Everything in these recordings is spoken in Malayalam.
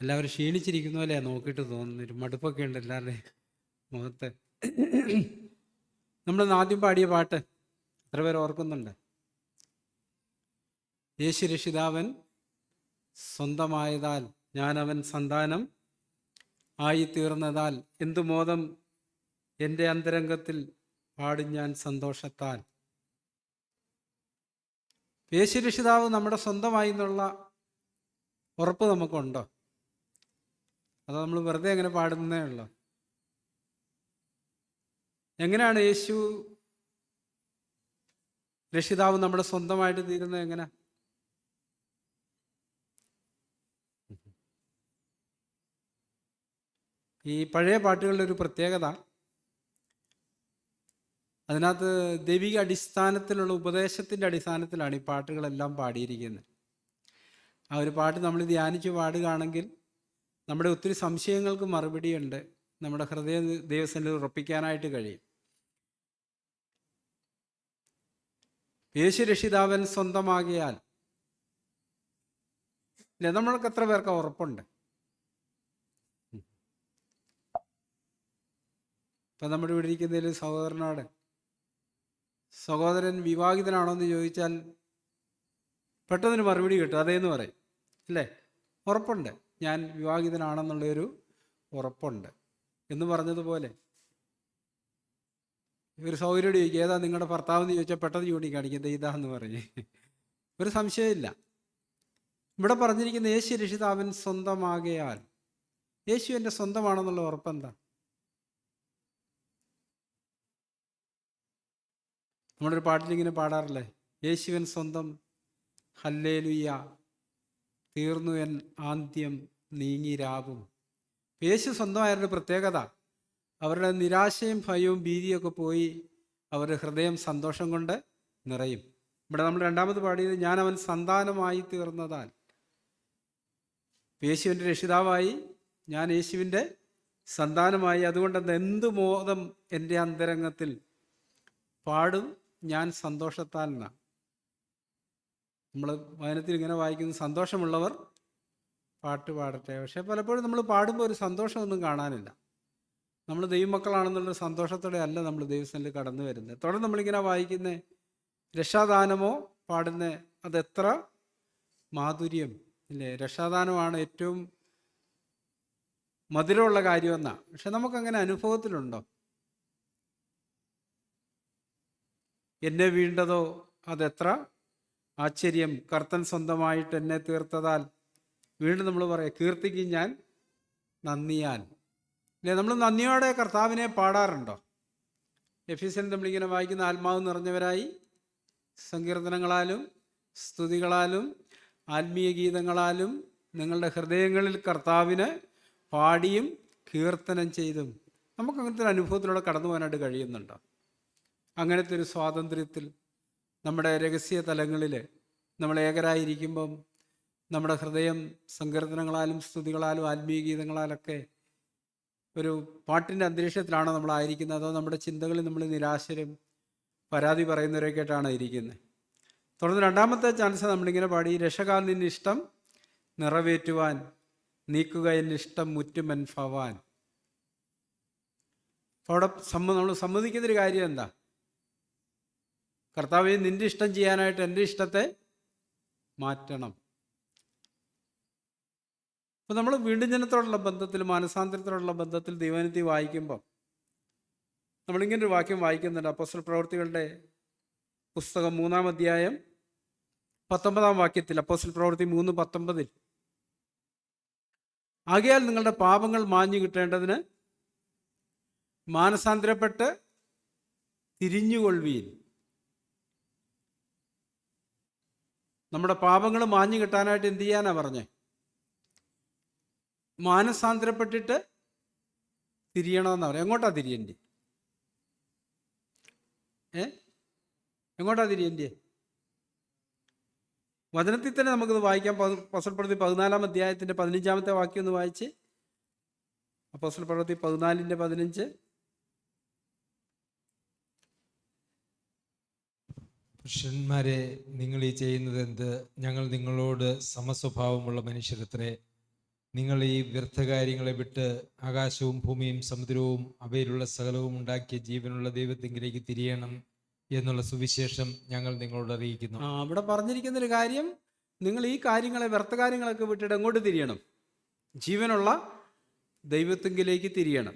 എല്ലാവരും ക്ഷീണിച്ചിരിക്കുന്ന പോലെയാണ് നോക്കിയിട്ട് തോന്നുന്നു. ഒരു മടുപ്പൊക്കെ ഉണ്ട് എല്ലാവരുടെയും മുഖത്ത്. നമ്മൾ ആദ്യം പാടിയ പാട്ട് എത്ര പേർ ഓർക്കുന്നുണ്ട്? യേശു രക്ഷിതാവൻ സ്വന്തമായതാൽ ഞാനവൻ സന്താനം ആയിത്തീർന്നതാൽ എന്തു മോദം എൻ്റെ അന്തരംഗത്തിൽ പാടും ഞാൻ സന്തോഷത്താൽ. യേശു രക്ഷിതാവ് നമ്മുടെ സ്വന്തമായി എന്നുള്ള ഉറപ്പ് നമുക്കുണ്ടോ? അതോ നമ്മൾ വെറുതെ അങ്ങനെ പാടുന്നേ ഉള്ളൂ? എങ്ങനെയാണ് യേശു രക്ഷിതാവ് നമ്മുടെ സ്വന്തമായിട്ട് തീരുന്നത്? എങ്ങനെ? ഈ പഴയ പാട്ടുകളുടെ ഒരു പ്രത്യേകത, അതിനകത്ത് ദൈവിക അടിസ്ഥാനത്തിലുള്ള ഉപദേശത്തിൻ്റെ അടിസ്ഥാനത്തിലാണ് ഈ പാട്ടുകളെല്ലാം പാടിയിരിക്കുന്നത്. ആ ഒരു പാട്ട് നമ്മൾ ധ്യാനിച്ച് പാടുകയാണെങ്കിൽ നമ്മുടെ ഒത്തിരി സംശയങ്ങൾക്ക് മറുപടിയുണ്ട്. നമ്മുടെ ഹൃദയ ദൈവസന്നിധിയിൽ ഉറപ്പിക്കാനായിട്ട് കഴിയും. യേശു രക്ഷിതാവൻ സ്വന്തമാകിയാൽ അല്ലേ, നമ്മൾക്ക് എത്ര പേർക്ക് ഉറപ്പുണ്ട്? ഇപ്പം നമ്മുടെ ഇവിടെ ഇരിക്കുന്നതിൽ സഹോദരനോട്, സഹോദരൻ വിവാഹിതനാണോ എന്ന് ചോദിച്ചാൽ പെട്ടെന്നൊരു മറുപടി കിട്ടും, അതേന്ന് പറയും അല്ലേ. ഉറപ്പുണ്ട്, ഞാൻ വിവാഹിതനാണെന്നുള്ളൊരു ഉറപ്പുണ്ട് എന്ന് പറഞ്ഞതുപോലെ ഒരു സൗകര്യം ചോദിക്കുക, ഏതാ നിങ്ങളുടെ ഭർത്താവെന്ന് ചോദിച്ചാൽ പെട്ടെന്ന് ചൂണ്ടിക്കാണിക്കുന്നത് ഇതാന്ന് പറഞ്ഞ്, ഒരു സംശയമില്ല. ഇവിടെ പറഞ്ഞിരിക്കുന്ന യേശു രക്ഷിതാവൻ സ്വന്തമാകയാൽ, യേശു എൻ്റെ സ്വന്തമാണെന്നുള്ള ഉറപ്പെന്താ? നമ്മളൊരു പാട്ടിലിങ്ങനെ പാടാറില്ലേ, യേശുവൻ സ്വന്തം ഹല്ലേലൂയ തീർന്നു എൻ ആന്ത്യം നീങ്ങി രാവും. യേശു സ്വന്തമായൊരു പ്രത്യേകത, അവരുടെ നിരാശയും ഭയവും ഭീതിയൊക്കെ പോയി അവരുടെ ഹൃദയം സന്തോഷം കൊണ്ട് നിറയും. ഇവിടെ നമ്മൾ രണ്ടാമത് പാടിയത് ഞാൻ അവൻ സന്താനമായി തീർന്നതാൽ. യേശുവിൻ്റെ രക്ഷിതാവായി, ഞാൻ യേശുവിൻ്റെ സന്താനമായി, അതുകൊണ്ട് എന്ത് മോദം എൻ്റെ അന്തരംഗത്തിൽ പാടും ഞാൻ സന്തോഷത്താൽ എന്നാണ്. നമ്മൾ വചനത്തിൽ ഇങ്ങനെ വായിക്കുന്നു, സന്തോഷമുള്ളവർ പാട്ട് പാടട്ടെ. പക്ഷേ പലപ്പോഴും നമ്മൾ പാടുമ്പോൾ ഒരു സന്തോഷമൊന്നും കാണാനില്ല. നമ്മൾ ദൈവമക്കളാണെന്നുള്ള സന്തോഷത്തോടെ അല്ല നമ്മൾ ദൈവസന്നിധിയിൽ കടന്നു വരുന്നത്. തുടർന്ന് നമ്മളിങ്ങനെ വായിക്കുന്നത്, രക്ഷാദാനമോ പാടുന്നത്, അതെത്ര മാധുര്യം ഇല്ലേ. രക്ഷാദാനമാണ് ഏറ്റവും മധുരമുള്ള കാര്യമെന്നാണ്. പക്ഷെ നമുക്കങ്ങനെ അനുഭവത്തിലുണ്ടോ? എന്നെ വീണ്ടതോ അതെത്ര ആശ്ചര്യം, കർത്തൻ സ്വന്തമായിട്ട് എന്നെ തീർത്തതാൽ. വീണ്ടും നമ്മൾ പറയാം, കീർത്തിക്കും ഞാൻ നന്ദിയാൽ. അല്ലേ, നമ്മൾ നന്ദിയോടെ കർത്താവിനെ പാടാറുണ്ടോ? എഫീസിയൻ നമ്മളിങ്ങനെ വായിക്കുന്ന, ആത്മാവ് നിറഞ്ഞവരായി സങ്കീർത്തനങ്ങളാലും സ്തുതികളാലും ആത്മീയ ഗീതങ്ങളാലും നിങ്ങളുടെ ഹൃദയങ്ങളിൽ കർത്താവിന് പാടിയും കീർത്തനം ചെയ്തും. നമുക്കങ്ങനത്തെ ഒരു അനുഭവത്തിലൂടെ കടന്നു പോകാനായിട്ട് കഴിയുന്നുണ്ടോ? അങ്ങനത്തെ ഒരു സ്വാതന്ത്ര്യത്തിൽ നമ്മുടെ രഹസ്യ തലങ്ങളിൽ നമ്മൾ ഏകരായിരിക്കുമ്പം നമ്മുടെ ഹൃദയം സങ്കീർത്തനങ്ങളാലും സ്തുതികളാലും ആത്മീയ ഗീതങ്ങളാലൊക്കെ ഒരു പാട്ടിൻ്റെ അന്തരീക്ഷത്തിലാണോ നമ്മളായിരിക്കുന്നത്? അതോ നമ്മുടെ ചിന്തകളിൽ നമ്മൾ നിരാശരും പരാതി പറയുന്നവരൊക്കെയായിട്ടാണ് ഇരിക്കുന്നത്? തുടർന്ന് രണ്ടാമത്തെ ചാൻസ് നമ്മളിങ്ങനെ പാടി, രക്ഷകാൽ നിന്നിഷ്ടം നിറവേറ്റുവാൻ നീക്കുക എന്നിഷ്ടം മുറ്റുമൻ ഭവാൻ. അപ്പോൾ അവിടെ നമ്മൾ സമ്മതിക്കുന്നൊരു കാര്യം എന്താ? കർത്താവേ, നിൻ്റെ ഇഷ്ടം ചെയ്യാനായിട്ട് എൻ്റെ ഇഷ്ടത്തെ മാറ്റണം. അപ്പോൾ നമ്മൾ വീണ്ടും ജനത്തോടുള്ള ബന്ധത്തിൽ, മാനസാന്തരത്തോടുള്ള ബന്ധത്തിൽ ദൈവനിധി വായിക്കുമ്പോൾ നമ്മളിങ്ങനൊരു വാക്യം വായിക്കുന്നുണ്ട്. അപ്പോസ്തല പ്രവൃത്തികളുടെ പുസ്തകം 3-ാം അധ്യായം 19-ാം വാക്യത്തിൽ, അപ്പോസ്തല പ്രവൃത്തി 3:19, ആകയാൽ നിങ്ങളുടെ പാപങ്ങൾ മാഞ്ഞു കിട്ടേണ്ടതിന് മാനസാന്തരപ്പെട്ട് തിരിഞ്ഞുകൊള്ളുവീൻ. നമ്മുടെ പാപങ്ങൾ മാഞ്ഞു കിട്ടാനായിട്ട് എന്ത് ചെയ്യാനാ പറഞ്ഞേ? മാനസാന്തരപ്പെട്ടിട്ട് തിരിയണമെന്നാണ് പറയുക. എങ്ങോട്ടാ തിരിയണ്ടേ? എങ്ങോട്ടാ തിരിയണ്ടേ? വചനത്തിൽ തന്നെ നമുക്കിത് വായിക്കാം. അപ്പോസ്തല പ്രവൃത്തി 14-ാം അധ്യായത്തിൻ്റെ 15-ാമത്തെ വാക്യം ഒന്ന് വായിച്ച്. അപ്പോസ്തല പ്രവൃത്തി 14:15. പുരുഷന്മാരെ, നിങ്ങൾ ഈ ചെയ്യുന്നത് എന്ത്? ഞങ്ങൾ നിങ്ങളോട് സമസ്വഭാവമുള്ള മനുഷ്യരത്രേ. നിങ്ങൾ ഈ വ്യർത്ഥകാര്യങ്ങളെ വിട്ട് ആകാശവും ഭൂമിയും സമുദ്രവും അവയിലുള്ള സകലവും ഉണ്ടാക്കിയ ജീവനുള്ള ദൈവത്തിങ്കിലേക്ക് തിരിയണം എന്നുള്ള സുവിശേഷം ഞങ്ങൾ നിങ്ങളോട് അറിയിക്കുന്നു. അവിടെ പറഞ്ഞിരിക്കുന്ന ഒരു കാര്യം, നിങ്ങൾ ഈ കാര്യങ്ങളെ, വ്യർത്ഥ കാര്യങ്ങളൊക്കെ വിട്ടിട്ട് എങ്ങോട്ട് തിരിയണം? ജീവനുള്ള ദൈവത്തിങ്കിലേക്ക് തിരിയണം.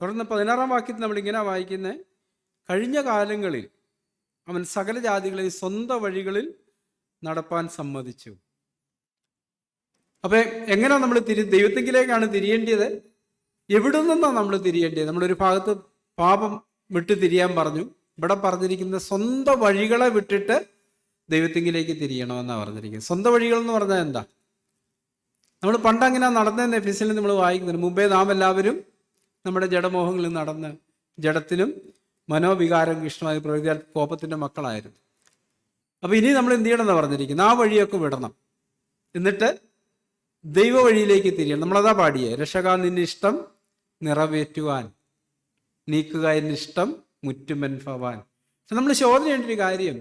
തുടർന്ന് 16-ാം വാക്യത്തിൽ നമ്മളിങ്ങനെ വായിക്കുന്നത്, കഴിഞ്ഞ കാലങ്ങളിൽ അവൻ സകല ജാതികളെയും സ്വന്തം വഴികളിൽ നടപ്പാൻ സമ്മതിച്ചു. അപ്പം എങ്ങനെയാണ് നമ്മൾ ദൈവത്തിങ്കിലേക്കാണ് തിരിയേണ്ടത്? എവിടെ നിന്നാണ് നമ്മൾ തിരിയേണ്ടത്? നമ്മളൊരു ഭാഗത്ത് പാപം വിട്ട് തിരിയാൻ പറഞ്ഞു. ഇവിടെ പറഞ്ഞിരിക്കുന്ന സ്വന്തം വഴികളെ വിട്ടിട്ട് ദൈവത്തിങ്കിലേക്ക് തിരിയണമെന്നാണ് പറഞ്ഞിരിക്കുന്നത്. സ്വന്തം വഴികൾ എന്ന് പറഞ്ഞാൽ എന്താ? നമ്മൾ പണ്ട് അങ്ങനെ നടന്നതെന്ന് എഫെസ്യനിൽ നമ്മൾ വായിക്കുന്നുണ്ട്. മുമ്പേ നാം എല്ലാവരും നമ്മുടെ ജഡമോഹങ്ങളിൽ നടന്ന് ജഡത്തിനും മനോവികാരം ഇഷ്ടമായി പ്രകൃതിയാൽ കോപത്തിൻ്റെ മക്കളായിരുന്നു. അപ്പോൾ ഇനി നമ്മൾ എന്ത് ചെയ്യണമെന്നാണ് പറഞ്ഞിരിക്കുന്നത്? ആ വഴിയൊക്കെ വിടണം, എന്നിട്ട് ദൈവ വഴിയിലേക്ക് തിരിയണം. നമ്മളതാ പാടിയേ, രക്ഷകാ നിന്റെ ഇഷ്ടം നിറവേറ്റുവാൻ, നീക്കുക എന്നിഷ്ടം മുറ്റുമൻ ഭവാൻ. പക്ഷെ നമ്മൾ ചോദ്യം ചെയ്യേണ്ട ഒരു കാര്യം,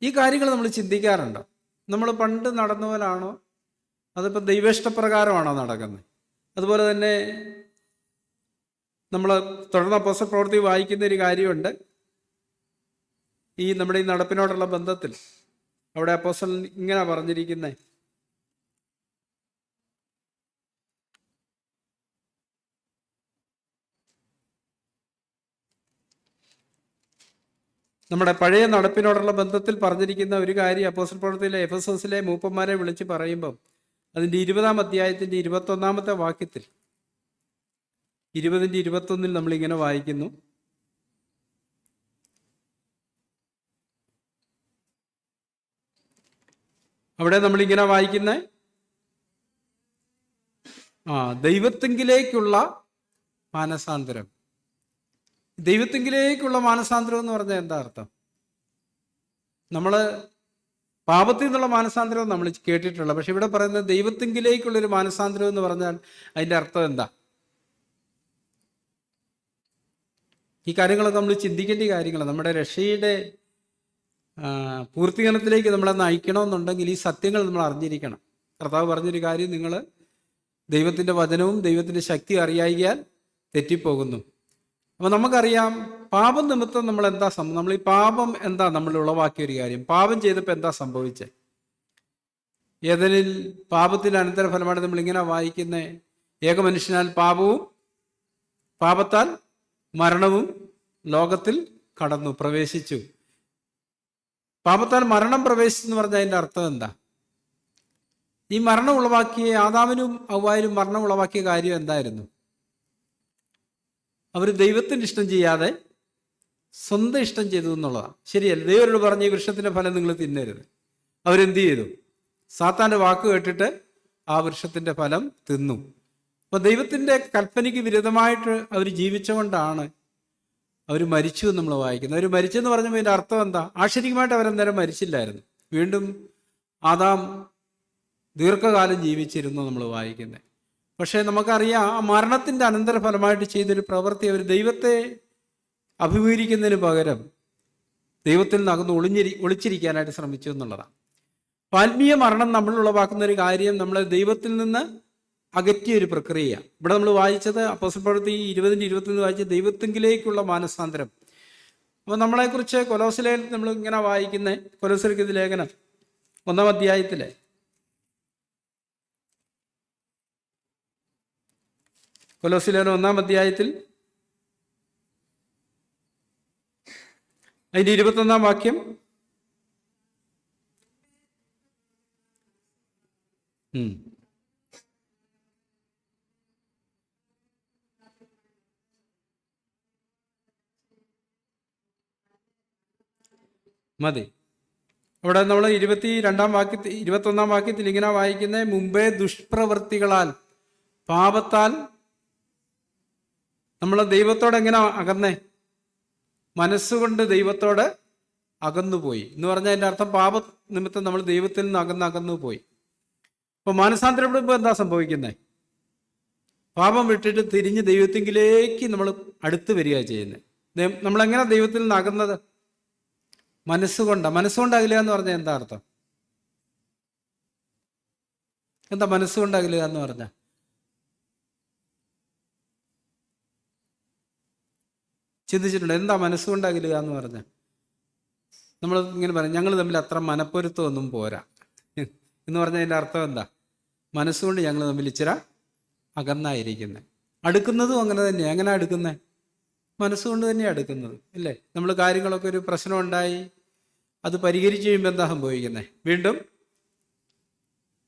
ഈ കാര്യങ്ങൾ നമ്മൾ ചിന്തിക്കാറുണ്ടോ? നമ്മൾ പണ്ട് നടന്ന പോലാണോ, അതിപ്പോൾ ദൈവേഷ്ടപ്രകാരമാണോ നടക്കുന്നത്? അതുപോലെ തന്നെ നമ്മൾ തുടർന്ന് അപ്പോസ്തല പ്രവൃത്തി വായിക്കുന്ന ഒരു കാര്യമുണ്ട്. ഈ നമ്മുടെ ഈ നടപ്പിനോടുള്ള ബന്ധത്തിൽ അവിടെ അപ്പോസ്തലൻ ഇങ്ങനെ പറഞ്ഞിരിക്കുന്നത്, നമ്മുടെ പഴയ നടപ്പിനോടുള്ള ബന്ധത്തിൽ പറഞ്ഞിരിക്കുന്ന ഒരു കാര്യം അപ്പോസ്തല പ്രവൃത്തിയിലെ എഫെസോസിലെ മൂപ്പന്മാരെ വിളിച്ച് പറയുമ്പം അതിൻ്റെ 20-ാം അധ്യായത്തിൻ്റെ 21-ാമത്തെ വാക്യത്തിൽ 20-ന്റെ 21 നമ്മളിങ്ങനെ വായിക്കുന്നു, അവിടെ നമ്മളിങ്ങനെ വായിക്കുന്ന ദൈവത്തിങ്കിലേക്കുള്ള മാനസാന്തരം. ദൈവത്തിങ്കിലേക്കുള്ള മാനസാന്തരം എന്ന് പറഞ്ഞാൽ എന്താ അർത്ഥം? നമ്മൾ പാപത്തിൽ നിന്നുള്ള മാനസാന്തരം നമ്മൾ കേട്ടിട്ടുള്ള, പക്ഷെ ഇവിടെ പറയുന്നത് ദൈവത്തിങ്കിലേക്കുള്ളൊരു മാനസാന്തരം എന്ന് പറഞ്ഞാൽ അതിൻ്റെ അർത്ഥം എന്താ? ഈ കാര്യങ്ങളൊക്കെ നമ്മൾ ചിന്തിക്കേണ്ട കാര്യങ്ങളാണ്. നമ്മുടെ രക്ഷയുടെ പൂർത്തീകരണത്തിലേക്ക് നമ്മളെ നയിക്കണമെന്നുണ്ടെങ്കിൽ ഈ സത്യങ്ങൾ നമ്മൾ അറിഞ്ഞിരിക്കണം. കർത്താവ് പറഞ്ഞൊരു കാര്യം, നിങ്ങൾ ദൈവത്തിൻ്റെ വചനവും ദൈവത്തിൻ്റെ ശക്തി അറിയായികയാൽ തെറ്റിപ്പോകുന്നു. അപ്പോൾ നമുക്കറിയാം പാപം നിമിത്തം നമ്മൾ എന്താ നമ്മൾ ഈ പാപം എന്താ നമ്മൾ ഉളവാക്കിയ ഒരു കാര്യം. പാപം ചെയ്തപ്പോൾ എന്താ സംഭവിച്ചത്? ഏതെനിൽ പാപത്തിൻ്റെ അനന്തരഫലമായിട്ട് നമ്മളിങ്ങനെ വായിക്കുന്നത്, ഏക മനുഷ്യനാൽ പാപവും പാപത്താൽ മരണവും ലോകത്തിൽ പ്രവേശിച്ചു. പാപത്താൽ മരണം പ്രവേശിച്ചു എന്ന് പറഞ്ഞാൽ അതിൻ്റെ അർത്ഥം എന്താ? ഈ മരണം ഉളവാക്കിയ ആദാമിനും ഹവ്വായിലും മരണം ഉളവാക്കിയ കാര്യം എന്തായിരുന്നു? അവർ ദൈവത്തിൻ്റെ ഇഷ്ടം ചെയ്യാതെ സ്വന്തം ഇഷ്ടം ചെയ്തു എന്നുള്ളതാണ്. ശരിയല്ല? ദൈവരോട് പറഞ്ഞ ഈ വൃക്ഷത്തിൻ്റെ ഫലം നിങ്ങൾ തിന്നരുത്. അവരെന്ത് ചെയ്തു? സാത്താൻ്റെ വാക്ക് കേട്ടിട്ട് ആ വൃക്ഷത്തിൻ്റെ ഫലം തിന്നു. അപ്പോൾ ദൈവത്തിൻ്റെ കൽപ്പനയ്ക്ക് വിരുദ്ധമായിട്ട് അവർ ജീവിച്ചുകൊണ്ടാണ് അവർ മരിച്ചു എന്ന് നമ്മൾ വായിക്കുന്നത്. അവർ മരിച്ചെന്ന് പറഞ്ഞപ്പോൾ ഇതിൻ്റെ അർത്ഥം എന്താ? ആശ്ചര്യമായിട്ട് അവരന്നേരം മരിച്ചില്ലായിരുന്നു. വീണ്ടും ആദാം ദീർഘകാലം ജീവിച്ചിരുന്നു നമ്മൾ വായിക്കുന്നത്. പക്ഷേ നമുക്കറിയാം ആ മരണത്തിൻ്റെ അനന്തരഫലമായിട്ട് ചെയ്തൊരു പ്രവൃത്തി, അവർ ദൈവത്തെ അഭിമുഖീകരിക്കുന്നതിന് പകരം ദൈവത്തിൽ നിന്ന് അകന്ന് ഒളിച്ചിരിക്കാനായിട്ട് ശ്രമിച്ചു എന്നുള്ളതാണ്. ആത്മീയ മരണം നമ്മൾ ഉളവാക്കുന്ന ഒരു കാര്യം, നമ്മളെ ദൈവത്തിൽ നിന്ന് അകറ്റിയ ഒരു പ്രക്രിയ. ഇവിടെ നമ്മൾ വായിച്ചത് അപ്പോസ്തല പ്രവൃത്തി 20-ന്റെ 21 വായിച്ച ദൈവത്തിങ്കിലേക്കുള്ള മാനസാന്തരം. അപ്പോൾ നമ്മളെക്കുറിച്ച് കൊലോസിലെ നമ്മൾ ഇങ്ങനെ വായിക്കുന്ന കൊലോസ്യർക്ക് ലേഖനം 1-ാം അധ്യായത്തിലെ കൊലോസ്യർ 1-ാം അധ്യായത്തിൽ അതിൻ്റെ 21-ാം വാക്യം, മതി. അവിടെ നമ്മൾ 22-ാം വാക്യത്തിൽ 21-ാം വാക്യത്തിൽ ഇങ്ങനെ വായിക്കുന്നത്, മുമ്പേ ദുഷ്പ്രവൃത്തികളാൽ പാപത്താൽ നമ്മൾ ദൈവത്തോട് എങ്ങനെ അകന്നേ? മനസ്സുകൊണ്ട് ദൈവത്തോട് അകന്നുപോയി എന്ന് പറഞ്ഞാൽ അതിൻ്റെ അർത്ഥം പാപ നിമിത്തം നമ്മൾ ദൈവത്തിൽ നിന്ന് അകന്നു പോയി. അപ്പോൾ മാനസാന്തരപ്പെടുമ്പോൾ എന്താ സംഭവിക്കുന്നത്? പാപം വിട്ടിട്ട് തിരിഞ്ഞ് ദൈവത്തിങ്കിലേക്ക് നമ്മൾ അടുത്ത് വരിക ചെയ്യുന്നത്. നമ്മളെങ്ങനെ ദൈവത്തിൽ നിന്ന് അകന്നത്? മനസ്സുകൊണ്ടാകില്ല എന്ന് പറഞ്ഞാൽ എന്താ അർത്ഥം? എന്താ മനസ്സുകൊണ്ട് അകലുക എന്ന് പറഞ്ഞാൽ? ചിന്തിച്ചിട്ടുണ്ട് എന്താ മനസ്സുകൊണ്ട് അകലുക എന്ന് പറഞ്ഞാൽ? നമ്മൾ ഇങ്ങനെ പറയും, ഞങ്ങൾ തമ്മിൽ അത്ര മനപ്പൊരുത്തമൊന്നും പോരാ എന്ന് പറഞ്ഞതിൻ്റെ അർത്ഥം എന്താ? മനസ്സുകൊണ്ട് ഞങ്ങൾ തമ്മിൽ ഇച്ചിരി അകന്നായിരിക്കുന്നത്. അടുക്കുന്നതും അങ്ങനെ തന്നെയാണ്. എങ്ങനെ അടുക്കുന്നത്? മനസ്സുകൊണ്ട് തന്നെയാണ് അടുക്കുന്നത്, അല്ലേ? നമ്മൾ കാര്യങ്ങളൊക്കെ ഒരു പ്രശ്നം ഉണ്ടായി അത് പരിഹരിച്ച് കഴിയുമ്പോൾ എന്താ സംഭവിക്കുന്നത്? വീണ്ടും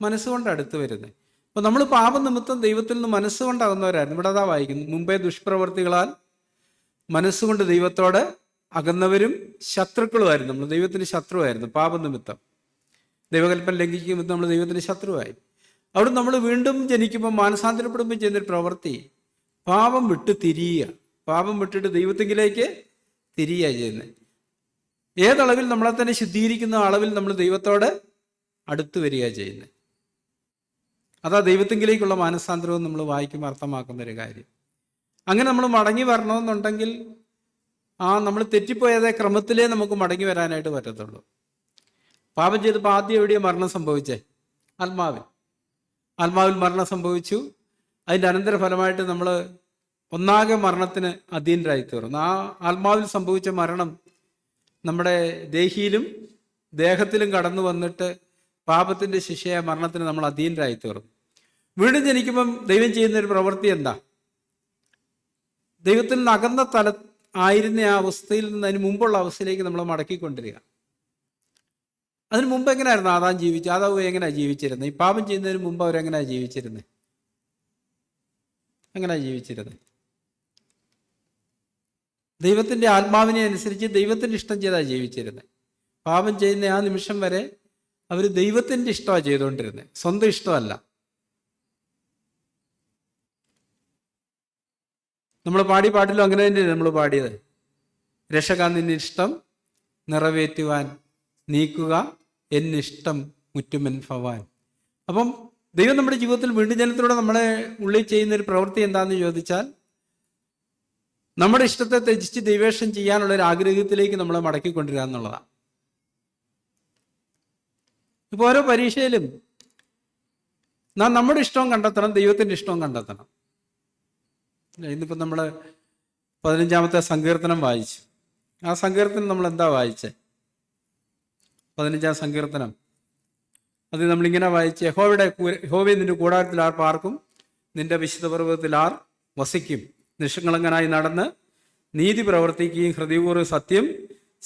മനസ്സുകൊണ്ട് അടുത്ത് വരുന്നത്. അപ്പോൾ നമ്മൾ പാപനിമിത്തം ദൈവത്തിൽ നിന്ന് മനസ്സുകൊണ്ടാകുന്നവരായിരുന്നു. ഇവിടെ അതാ വായിക്കുന്നു, മുമ്പേ ദുഷ്പ്രവർത്തികളാൽ മനസ്സുകൊണ്ട് ദൈവത്തോട് അകന്നവരും ശത്രുക്കളുമായിരുന്നു. നമ്മൾ ദൈവത്തിന് ശത്രുവായിരുന്നു പാപനിമിത്തം. ദൈവകൽപ്പന ലംഘിക്കുമ്പോൾ നമ്മൾ ദൈവത്തിന് ശത്രുവായി. അവിടെ നമ്മൾ വീണ്ടും ജനിക്കുമ്പോൾ മാനസാന്തരപ്പെടുമ്പോൾ ചെയ്യുന്നൊരു പ്രവൃത്തി പാപം വിട്ട് തിരിയുക. പാപം വിട്ടിട്ട് ദൈവത്തെങ്കിലേക്ക് തിരിയുക ചെയ്യുന്നത്. ഏതളവിൽ നമ്മളെ തന്നെ ശുദ്ധീകരിക്കുന്ന അളവിൽ നമ്മൾ ദൈവത്തോട് അടുത്ത് വരിക ചെയ്യുന്നത്. അതാ ദൈവത്തെങ്കിലേക്കുള്ള മാനസാന്തരവും നമ്മൾ വായിക്കുമ്പോൾ അർത്ഥമാക്കുന്നൊരു കാര്യം. അങ്ങനെ നമ്മൾ മടങ്ങി വരണമെന്നുണ്ടെങ്കിൽ നമ്മൾ തെറ്റിപ്പോയതേ ക്രമത്തിലേ നമുക്ക് മടങ്ങി വരാനായിട്ട് പറ്റത്തുള്ളൂ. പാപം ചെയ്തപ്പോൾ ആദ്യം എവിടെയാണ് മരണം സംഭവിച്ചേ? ആത്മാവിൽ മരണം സംഭവിച്ചു. അതിൻ്റെ അനന്തരഫലമായിട്ട് നമ്മൾ ഒന്നാകെ മരണത്തിന് അധീനരായി തീർന്നു. ആ ആത്മാവിൽ സംഭവിച്ച മരണം നമ്മുടെ ദേഹത്തിലും കടന്നു വന്നിട്ട് പാപത്തിൻ്റെ ശിക്ഷയായ മരണത്തിന് നമ്മൾ അധീനരായി തീർന്നു. വീണ്ടും ജനിക്കുമ്പം ദൈവം ചെയ്യുന്നൊരു പ്രവൃത്തി എന്താ? ദൈവത്തിൽ നിന്ന് അകന്ന ആയിരുന്ന ആ അവസ്ഥയിൽ നിന്ന് അതിന് മുമ്പുള്ള അവസ്ഥയിലേക്ക് നമ്മൾ മടക്കിക്കൊണ്ടിരിക്കുക. അതിന് മുമ്പ് എങ്ങനെയായിരുന്നു ആദാവ് എങ്ങനെയാണ് ജീവിച്ചിരുന്നത്? ഈ പാപം ചെയ്യുന്നതിന് മുമ്പ് അവരെങ്ങനെയാണ് ജീവിച്ചിരുന്നത്? ദൈവത്തിൻ്റെ ആത്മാവിനെ അനുസരിച്ച് ദൈവത്തിൻ്റെ ഇഷ്ടം ചെയ്താണ് ജീവിച്ചിരുന്നത്. പാപം ചെയ്യുന്ന ആ നിമിഷം വരെ അവർ ദൈവത്തിൻ്റെ ഇഷ്ടമാണ് ചെയ്തുകൊണ്ടിരുന്നത്, സ്വന്തം ഇഷ്ടമല്ല. നമ്മൾ പാട്ടിലും അങ്ങനെ തന്നെയാണ് നമ്മൾ പാടിയത്. രക്ഷക നിന്റെ ഇഷ്ടം നിറവേറ്റുവാൻ നീക്കുക എന്നിഷ്ടം മുറ്റുമെൻ ഭവാൻ. അപ്പം ദൈവം നമ്മുടെ ജീവിതത്തിൽ വീണ്ടും ജനത്തിലൂടെ നമ്മളെ ഉള്ളിൽ ചെയ്യുന്നൊരു പ്രവൃത്തി എന്താണെന്ന് ചോദിച്ചാൽ, നമ്മുടെ ഇഷ്ടത്തെ ത്യജിച്ച് ദൈവേഷം ചെയ്യാനുള്ള ഒരു ആഗ്രഹത്തിലേക്ക് നമ്മളെ മടക്കിക്കൊണ്ടിരിക എന്നുള്ളതാണ്. ഇപ്പോൾ ഓരോ പരീക്ഷയിലും നാം നമ്മുടെ ഇഷ്ടവും കണ്ടെത്തണം, ദൈവത്തിൻ്റെ ഇഷ്ടവും കണ്ടെത്തണം. ഇന്നിപ്പോൾ നമ്മൾ 15-ാമത്തെ സങ്കീർത്തനം വായിച്ചു. ആ സങ്കീർത്തനം നമ്മൾ എന്താ വായിച്ചേ? 15-ാം സങ്കീർത്തനം അത് നമ്മളിങ്ങനെ വായിച്ച്, യഹോവേ നിന്റെ കൂടാരത്തിൽ ആർ പാർക്കും, നിന്റെ വിശുദ്ധ പർവ്വതത്തിൽ ആർ വസിക്കും. നിഷ്കളങ്കനായി നടന്ന് നീതി പ്രവർത്തിക്കുകയും ഹൃദയപൂർവ്വം സത്യം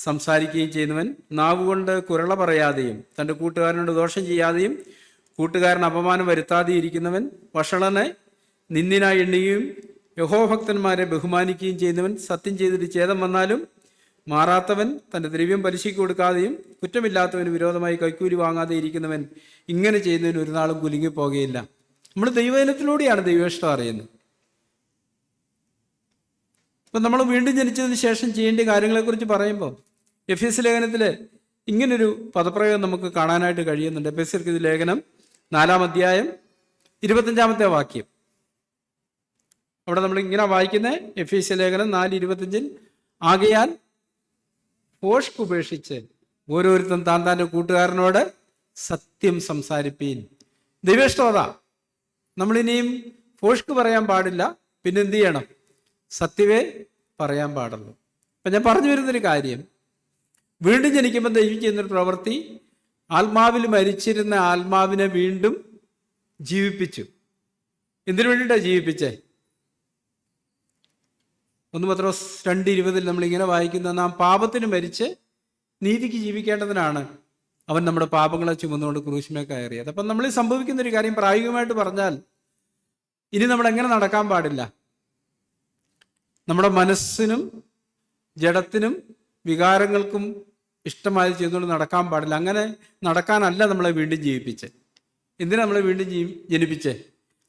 സംസാരിക്കുകയും ചെയ്യുന്നവൻ, നാവുകൊണ്ട് കുരള പറയാതെയും തൻ്റെ കൂട്ടുകാരനോട് ദോഷം ചെയ്യാതെയും കൂട്ടുകാരന് അപമാനം വരുത്താതെയും ഇരിക്കുന്നവൻ, വഷളനെ നിന്ദിനായി എണ്ണുകയും യഹോഭക്തന്മാരെ ബഹുമാനിക്കുകയും ചെയ്യുന്നവൻ, സത്യം ചെയ്തിട്ട് ഛേദം വന്നാലും മാറാത്തവൻ, തൻ്റെ ദ്രവ്യം പലിശയ്ക്ക് കൊടുക്കാതെയും കുറ്റമില്ലാത്തവന് വിരോധമായി കൈക്കൂലി വാങ്ങാതെ ഇരിക്കുന്നവൻ, ഇങ്ങനെ ചെയ്യുന്നതിന് ഒരു നാളും കുലുങ്ങിപ്പോകുകയില്ല. നമ്മൾ ദൈവജനത്തിലൂടെയാണ് ദൈവേഷ്ടം അറിയുന്നത്. ഇപ്പം നമ്മൾ വീണ്ടും ജനിച്ചതിന് ശേഷം ചെയ്യേണ്ട കാര്യങ്ങളെക്കുറിച്ച് പറയുമ്പോൾ എഫേസ്യ ലേഖനത്തിൽ ഇങ്ങനൊരു പദപ്രയോഗം നമുക്ക് കാണാനായിട്ട് കഴിയുന്നുണ്ട്. എഫേസ്യർക്ക് ലേഖനം 4-ാം അധ്യായം 25-ാമത്തെ വാക്യം. അവിടെ നമ്മൾ ഇങ്ങനെ വായിക്കുന്നത്, എഫേസ്യ ലേഖനം 4:25, ആകയാൽ ഭോഷ്ക് ഉപേക്ഷിച്ച് ഓരോരുത്തരും താൻ്റെ കൂട്ടുകാരനോട് സത്യം സംസാരിപ്പീൻ. ദൈവേഷ്ടം അതാ. നമ്മളിനിയും ഭോഷ്ക് പറയാൻ പാടില്ല, പിന്നെ എന്ത് ചെയ്യണം? സത്യമേ പറയാൻ പാടുള്ളൂ. അപ്പം ഞാൻ പറഞ്ഞു വരുന്നൊരു കാര്യം, വീണ്ടും ജനിക്കുമ്പോൾ ദൈവം ചെയ്യുന്നൊരു പ്രവൃത്തി, ആത്മാവിൽ മരിച്ചിരുന്ന ആത്മാവിനെ വീണ്ടും ജീവിപ്പിച്ചു. എന്തിനു വേണ്ടിയിട്ടാണ് ജീവിപ്പിച്ചേ? 1 പത്രോസ് 2:20 നമ്മളിങ്ങനെ വായിക്കുന്ന, നാം പാപത്തിന് മരിച്ച് നീതിക്ക് ജീവിക്കേണ്ടതിനാണ് അവൻ നമ്മുടെ പാപങ്ങളെ ചുമന്നുകൊണ്ട് ക്രൂശിമേ കയറിയത്. അപ്പം നമ്മൾ സംഭവിക്കുന്നൊരു കാര്യം പ്രായോഗികമായിട്ട് പറഞ്ഞാൽ, ഇനി നമ്മൾ എങ്ങനെ നടക്കാൻ പാടില്ല? നമ്മുടെ മനസ്സിനും ജഡത്തിനും വികാരങ്ങൾക്കും ഇഷ്ടമായി ചെയ്തുകൊണ്ട് നടക്കാൻ പാടില്ല. അങ്ങനെ നടക്കാനല്ല നമ്മളെ വീണ്ടും ജീവിപ്പിച്ചേ. എന്തിനാ നമ്മളെ വീണ്ടും ജനിപ്പിച്ചേ?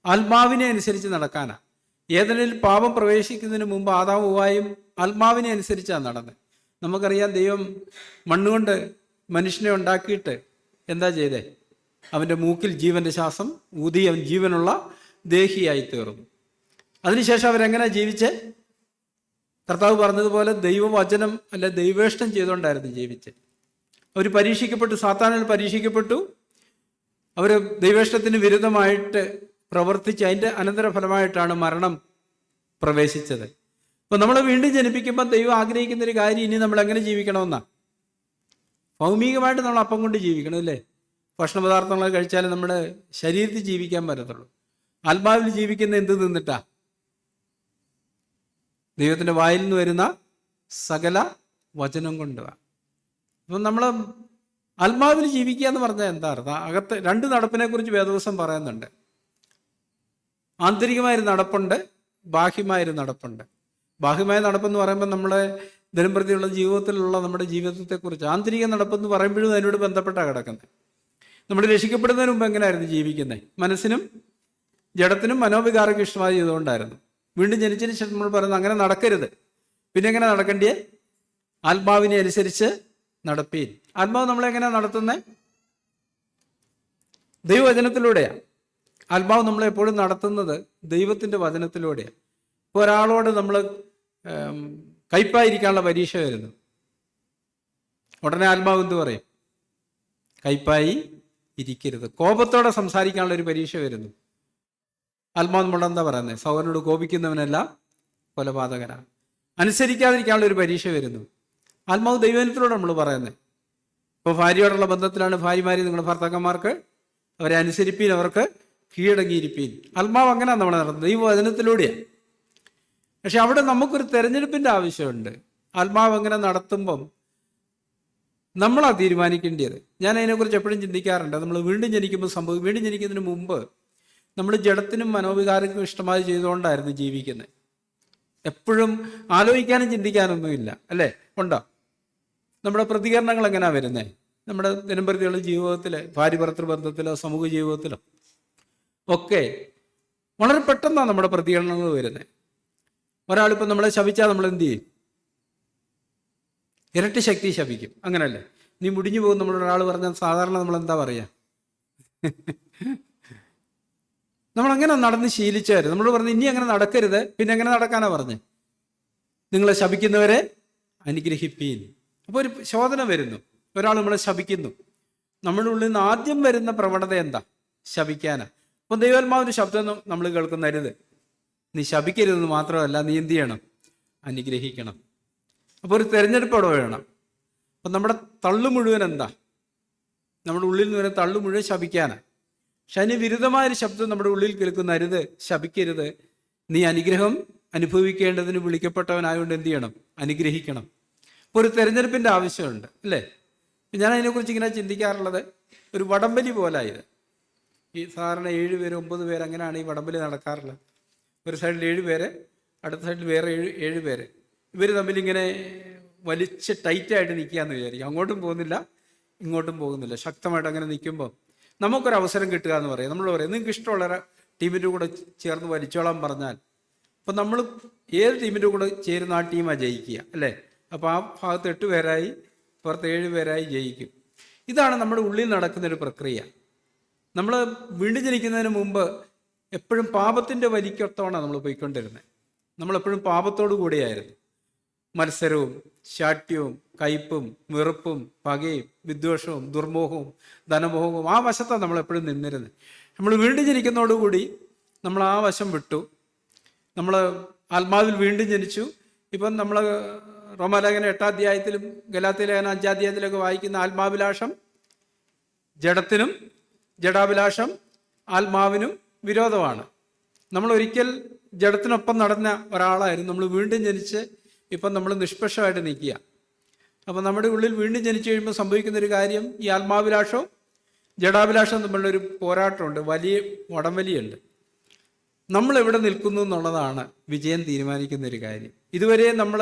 ആത്മാവിനെ അനുസരിച്ച് നടക്കാനാണ്. ഏതെങ്കിലും പാപം പ്രവേശിക്കുന്നതിന് മുമ്പ് ആദാമും ഹവ്വായും ആത്മാവിനെ അനുസരിച്ചാണ് നടന്നത്. നമുക്കറിയാം, ദൈവം മണ്ണുകൊണ്ട് മനുഷ്യനെ ഉണ്ടാക്കിയിട്ട് എന്താ ചെയ്തേ? അവൻ്റെ മൂക്കിൽ ജീവൻ്റെ ശ്വാസം ഊതി അവൻ ജീവനുള്ള ദേഹിയായി തീർന്നു. അതിനുശേഷം അവരെങ്ങനെ ജീവിച്ചേ? കർത്താവ് പറഞ്ഞതുപോലെ ദൈവവചനം അല്ല ദൈവേഷ്ടം ചെയ്തുകൊണ്ടായിരുന്നു ജീവിച്ചത്. അവർ പരീക്ഷിക്കപ്പെട്ടു, സാത്താനിൽ പരീക്ഷിക്കപ്പെട്ടു. അവർ ദൈവേഷ്ടത്തിന് വിരുദ്ധമായിട്ട് പ്രവർത്തിച്ച് അതിൻ്റെ അനന്തരഫലമായിട്ടാണ് മരണം പ്രവേശിച്ചത്. അപ്പോൾ നമ്മളെ വീണ്ടും ജനിപ്പിക്കുമ്പോൾ ദൈവം ആഗ്രഹിക്കുന്ന ഒരു കാര്യം ഇനി നമ്മൾ എങ്ങനെ ജീവിക്കണമെന്നാണ്. ഭൗമികമായിട്ട് നമ്മൾ അപ്പം കൊണ്ട് ജീവിക്കണം, അല്ലേ? ഭക്ഷണ പദാർത്ഥങ്ങൾ കഴിച്ചാൽ നമ്മുടെ ശരീരത്തിൽ ജീവിക്കാൻ പറ്റത്തുള്ളൂ. ആത്മാവിൽ ജീവിക്കുന്ന എന്ത് തിന്നിട്ടാ? ദൈവത്തിൻ്റെ വായിൽ നിന്ന് വരുന്ന സകല വചനം കൊണ്ടുവാ. അപ്പം നമ്മൾ ആത്മാവിൽ ജീവിക്കുക എന്ന് പറഞ്ഞാൽ എന്താ അർത്ഥം? അകത്ത് രണ്ട് നടപ്പിനെ കുറിച്ച് വേദവസം പറയുന്നുണ്ട്. ആന്തരികമായൊരു നടപ്പുണ്ട്, ബാഹ്യമായൊരു നടപ്പുണ്ട്. ബാഹ്യമായ നടപ്പെന്ന് പറയുമ്പോൾ നമ്മളെ ദിനംപ്രതിയുള്ള ജീവിതത്തിലുള്ള നമ്മുടെ ജീവിതത്തെക്കുറിച്ച്. ആന്തരിക നടപ്പെന്ന് പറയുമ്പോഴും അതിനോട് ബന്ധപ്പെട്ടാണ് കിടക്കുന്നത്. നമ്മൾ രക്ഷിക്കപ്പെടുന്നതിന് മുമ്പ് എങ്ങനെയായിരുന്നു ജീവിക്കുന്നത്? മനസ്സിനും ജഡത്തിനും മനോവികാരക്കും ഇഷ്ടമായി ചെയ്തുകൊണ്ടായിരുന്നു. വീണ്ടും ജനിച്ചതിന് ശേഷം നമ്മൾ പറയുന്നത് അങ്ങനെ നടക്കരുത്. പിന്നെ എങ്ങനെ നടക്കേണ്ടിയേ? ആത്മാവിനെ അനുസരിച്ച് നടപ്പീൻ. ആത്മാവ് നമ്മളെങ്ങനെയാണ് നടത്തുന്നത്? ദൈവവചനത്തിലൂടെയാണ്. ആത്മാവ് നമ്മളെ എപ്പോഴും നടത്തുന്നത് ദൈവത്തിൻ്റെ വചനത്തിലൂടെയാണ്. ഇപ്പോൾ ഒരാളോട് നമ്മൾ കയ്പായിരിക്കാനുള്ള പരീക്ഷ വരുന്നു, ഉടനെ ആത്മാവ് എന്ത് പറയും? കയ്പായി ഇരിക്കരുത്. കോപത്തോടെ സംസാരിക്കാനുള്ള ഒരു പരീക്ഷ വരുന്നു, ആത്മാവ് നമ്മളോട് എന്താ പറയുന്നത്? സഹോദരനോട് കോപിക്കുന്നവനെല്ലാം കൊലപാതകനാണ്. അനുസരിക്കാതിരിക്കാനുള്ള ഒരു പരീക്ഷ വരുന്നു, ആത്മാവ് ദൈവത്തിലൂടെ നമ്മൾ പറയുന്നത്. ഇപ്പോൾ ഭാര്യയോടുള്ള ബന്ധത്തിലാണ് ഭാര്യമാരി നിങ്ങളുടെ ഭർത്താക്കന്മാർക്ക് അവരെ അനുസരിപ്പീൻ, അവർക്ക് കീഴടങ്ങിയിരിപ്പീൻ. ആത്മാവ് അങ്ങനെയാണ് നമ്മളെ നടത്തുന്നത്, ദൈവവചനത്തിലൂടെയാണ്. പക്ഷെ അവിടെ നമുക്കൊരു തെരഞ്ഞെടുപ്പിൻ്റെ ആവശ്യമുണ്ട്. ആത്മാവ് അങ്ങനെ നടത്തുമ്പം നമ്മളാണ് തീരുമാനിക്കേണ്ടത്. ഞാൻ അതിനെക്കുറിച്ച് എപ്പോഴും ചിന്തിക്കാറുണ്ട്. നമ്മൾ വീണ്ടും ജനിക്കുമ്പോൾ വീണ്ടും ജനിക്കുന്നതിന് മുമ്പ് നമ്മൾ ജഡത്തിനും മനോവികാരക്കും ഇഷ്ടമായി ചെയ്തുകൊണ്ടായിരുന്നു ജീവിക്കുന്നത്. എപ്പോഴും ആലോചിക്കാനും ചിന്തിക്കാനൊന്നുമില്ല, അല്ലേ? ഉണ്ടോ? നമ്മുടെ പ്രതികരണങ്ങൾ എങ്ങനെയാണ് വരുന്നത്? നമ്മുടെ ദിനംപ്രതിയുള്ള ജീവിതത്തിൽ, ഭാര്യ-ഭർത്തൃ ബന്ധത്തിലോ സമൂഹ ജീവിതത്തിലോ ഒക്കെ വളരെ പെട്ടെന്നാണ് നമ്മുടെ പ്രതികരണങ്ങൾ വരുന്നത്. ഒരാളിപ്പോൾ നമ്മളെ ശപിച്ചാൽ നമ്മൾ എന്ത് ചെയ്യും? ഇരട്ടി ശക്തി ശപിക്കും, അങ്ങനല്ലേ? നീ മുടിഞ്ഞു പോകും നമ്മളോട് ഒരാൾ പറഞ്ഞാൽ സാധാരണ നമ്മൾ എന്താ പറയുക? നമ്മളങ്ങനെ നടന്ന് ശീലിച്ചവർ നമ്മൾ പറഞ്ഞു ഇനി അങ്ങനെ നടക്കരുത്. പിന്നെ എങ്ങനെ നടക്കാനാ പറഞ്ഞേ? നിങ്ങളെ ശപിക്കുന്നവരെ അനുഗ്രഹിപ്പീൻ. അപ്പോൾ ഒരു ശോധന വരുന്നു, ഒരാൾ നമ്മളെ ശപിക്കുന്നു. നമ്മുടെ ഉള്ളിൽ നിന്ന് ആദ്യം വരുന്ന പ്രവണത എന്താ? ശപിക്കാനാ. അപ്പം ദൈവാത്മാവിൻ്റെ ശബ്ദം നമ്മൾ കേൾക്കുന്നരുത്. നീ ശപിക്കരുതെന്ന് മാത്രമല്ല, നീ എന്ത് ചെയ്യണം? അനുഗ്രഹിക്കണം. അപ്പോൾ ഒരു തിരഞ്ഞെടുപ്പ് അവിടെ വേണം. അപ്പം നമ്മുടെ തള്ളു മുഴുവൻ എന്താ? നമ്മുടെ ഉള്ളിൽ നിന്ന് വരുന്ന തള്ളു മുഴുവൻ ശപിക്കാനാണ്. പക്ഷെ അതിന് വിരുദ്ധമായൊരു ശബ്ദം നമ്മുടെ ഉള്ളിൽ കേൾക്കുന്ന അരുത്, ശപിക്കരുത്, നീ അനുഗ്രഹം അനുഭവിക്കേണ്ടതിന് വിളിക്കപ്പെട്ടവനായതുകൊണ്ട് എന്ത് ചെയ്യണം? അനുഗ്രഹിക്കണം. അപ്പോൾ ഒരു തെരഞ്ഞെടുപ്പിൻ്റെ ആവശ്യമുണ്ട്, അല്ലേ? ഞാൻ അതിനെക്കുറിച്ച് ഇങ്ങനെ ചിന്തിക്കാറുള്ളത് ഒരു വടംവലി പോലായത്. ഈ സാധാരണ 7 പേര് 9 പേര് അങ്ങനെയാണ് ഈ വടംവലി നടക്കാറുള്ളത്. ഒരു സൈഡിൽ 7 പേര്, അടുത്ത സൈഡിൽ വേറെ 7 പേര്. ഇവർ തമ്മിലിങ്ങനെ വലിച്ച് ടൈറ്റായിട്ട് നിൽക്കുകയെന്ന് വിചാരിക്കും. അങ്ങോട്ടും പോകുന്നില്ല, ഇങ്ങോട്ടും പോകുന്നില്ല. ശക്തമായിട്ട് അങ്ങനെ നിൽക്കുമ്പോൾ നമുക്കൊരവസരം കിട്ടുക എന്ന് പറയാം. നമ്മൾ പറയും നിങ്ങൾക്ക് ഇഷ്ടമുള്ള ടീമിൻ്റെ കൂടെ ചേർന്ന് വലിച്ചോളാൻ പറഞ്ഞാൽ, അപ്പം നമ്മൾ ഏത് ടീമിൻ്റെ കൂടെ ചേരുന്ന ആ ടീമാണ് ജയിക്കുക, അല്ലേ? അപ്പോൾ ആ ഭാഗത്ത് 8 പേരായി, പുറത്ത് 7 പേരായി ജയിക്കും. ഇതാണ് നമ്മുടെ ഉള്ളിൽ നടക്കുന്നൊരു പ്രക്രിയ. നമ്മൾ വീണ്ടും ജനിക്കുന്നതിന് മുമ്പ് എപ്പോഴും പാപത്തിൻ്റെ വലിക്കൊത്തോണാണ് നമ്മൾ പോയിക്കൊണ്ടിരുന്നത്. നമ്മളെപ്പോഴും പാപത്തോടു കൂടിയായിരുന്നു. മത്സരവും ശാഠ്യവും കയ്പും വെറുപ്പും പകയും വിദ്വേഷവും ദുർമോഹവും ധനമോഹവും ആ വശത്താണ് നമ്മളെപ്പോഴും നിന്നിരുന്നത്. നമ്മൾ വീണ്ടും ജനിക്കുന്നതോടുകൂടി നമ്മൾ ആ വശം വിട്ടു. നമ്മൾ ആത്മാവിൽ വീണ്ടും ജനിച്ചു. ഇപ്പം നമ്മൾ റോമാലേഖനം 8-ാം അധ്യായത്തിലും ഗലാത്യലേഖനം 5-ാം അധ്യായത്തിലൊക്കെ വായിക്കുന്ന ആത്മാഭിലാഷം ജഡത്തിനും ജഡാഭിലാഷം ആത്മാവിനും വിരോധമാണ്. നമ്മൾ ഒരിക്കൽ ജഡത്തിനൊപ്പം നടന്ന ഒരാളായിരുന്നു. നമ്മൾ വീണ്ടും ജനിച്ച് ഇപ്പം നമ്മൾ നിഷ്പക്ഷമായിട്ട് നിൽക്കുക. അപ്പം നമ്മുടെ ഉള്ളിൽ വീണ്ടും ജനിച്ചു കഴിയുമ്പോൾ സംഭവിക്കുന്നൊരു കാര്യം, ഈ ആത്മാഭിലാഷവും ജഡാഭിലാഷവും തമ്മിലുള്ളൊരു പോരാട്ടമുണ്ട്, വലിയ വടംവലിയുണ്ട്. നമ്മൾ എവിടെ നിൽക്കുന്നു എന്നുള്ളതാണ് വിജയം തീരുമാനിക്കുന്ന ഒരു കാര്യം. ഇതുവരെ നമ്മൾ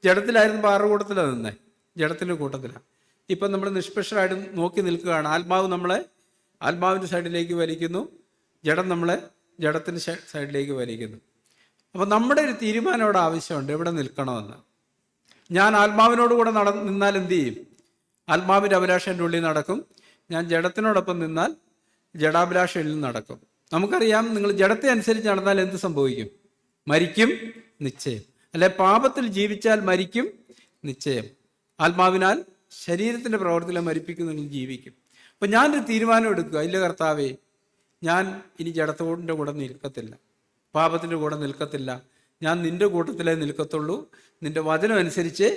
ജഡത്തിലായിരുന്നു, ആരുടെ കൂട്ടത്തിലാണ് നിന്നേ? ജഡത്തിൻ്റെ കൂട്ടത്തിലാണ്. ഇപ്പം നമ്മൾ നിഷ്പക്ഷമായിട്ട് നോക്കി നിൽക്കുകയാണ്. ആത്മാവ് നമ്മളെ ആത്മാവിൻ്റെ സൈഡിലേക്ക് വലിക്കുന്നു, ജഡം നമ്മളെ ജഡത്തിൻ്റെ സൈഡിലേക്ക് വലിക്കുന്നു. അപ്പം നമ്മുടെ ഒരു തീരുമാനം അവിടെ ആവശ്യമുണ്ട്, എവിടെ നിൽക്കണമെന്ന്. ഞാൻ ആത്മാവിനോട് കൂടെ നിന്നാൽ എന്ത് ചെയ്യും? ആത്മാവിൻ്റെ അഭിലാഷം എൻ്റെ ഉള്ളിൽ നടക്കും. ഞാൻ ജഡത്തിനോടൊപ്പം നിന്നാൽ ജഡാഭിലാഷം ഉള്ളിൽ നടക്കും. നമുക്കറിയാം, നിങ്ങൾ ജഡത്തെ അനുസരിച്ച് നടന്നാൽ എന്ത് സംഭവിക്കും? മരിക്കും നിശ്ചയം. അല്ലെ, പാപത്തിൽ ജീവിച്ചാൽ മരിക്കും നിശ്ചയം. ആത്മാവിനാൽ ശരീരത്തിൻ്റെ പ്രവർത്തികളെ മരിപ്പിക്കുന്നതിൽ ജീവിക്കും. അപ്പം ഞാനൊരു തീരുമാനം എടുക്കുക, ഇല്ല കർത്താവേ, ഞാൻ ഇനി ജഡത്തോടിൻ്റെ കൂടെ നിൽക്കത്തില്ല, പാപത്തിൻ്റെ കൂടെ നിൽക്കത്തില്ല, ഞാൻ നിൻ്റെ കൂട്ടത്തിലേ നിൽക്കത്തുള്ളൂ, നിൻ്റെ വചനം അനുസരിച്ച്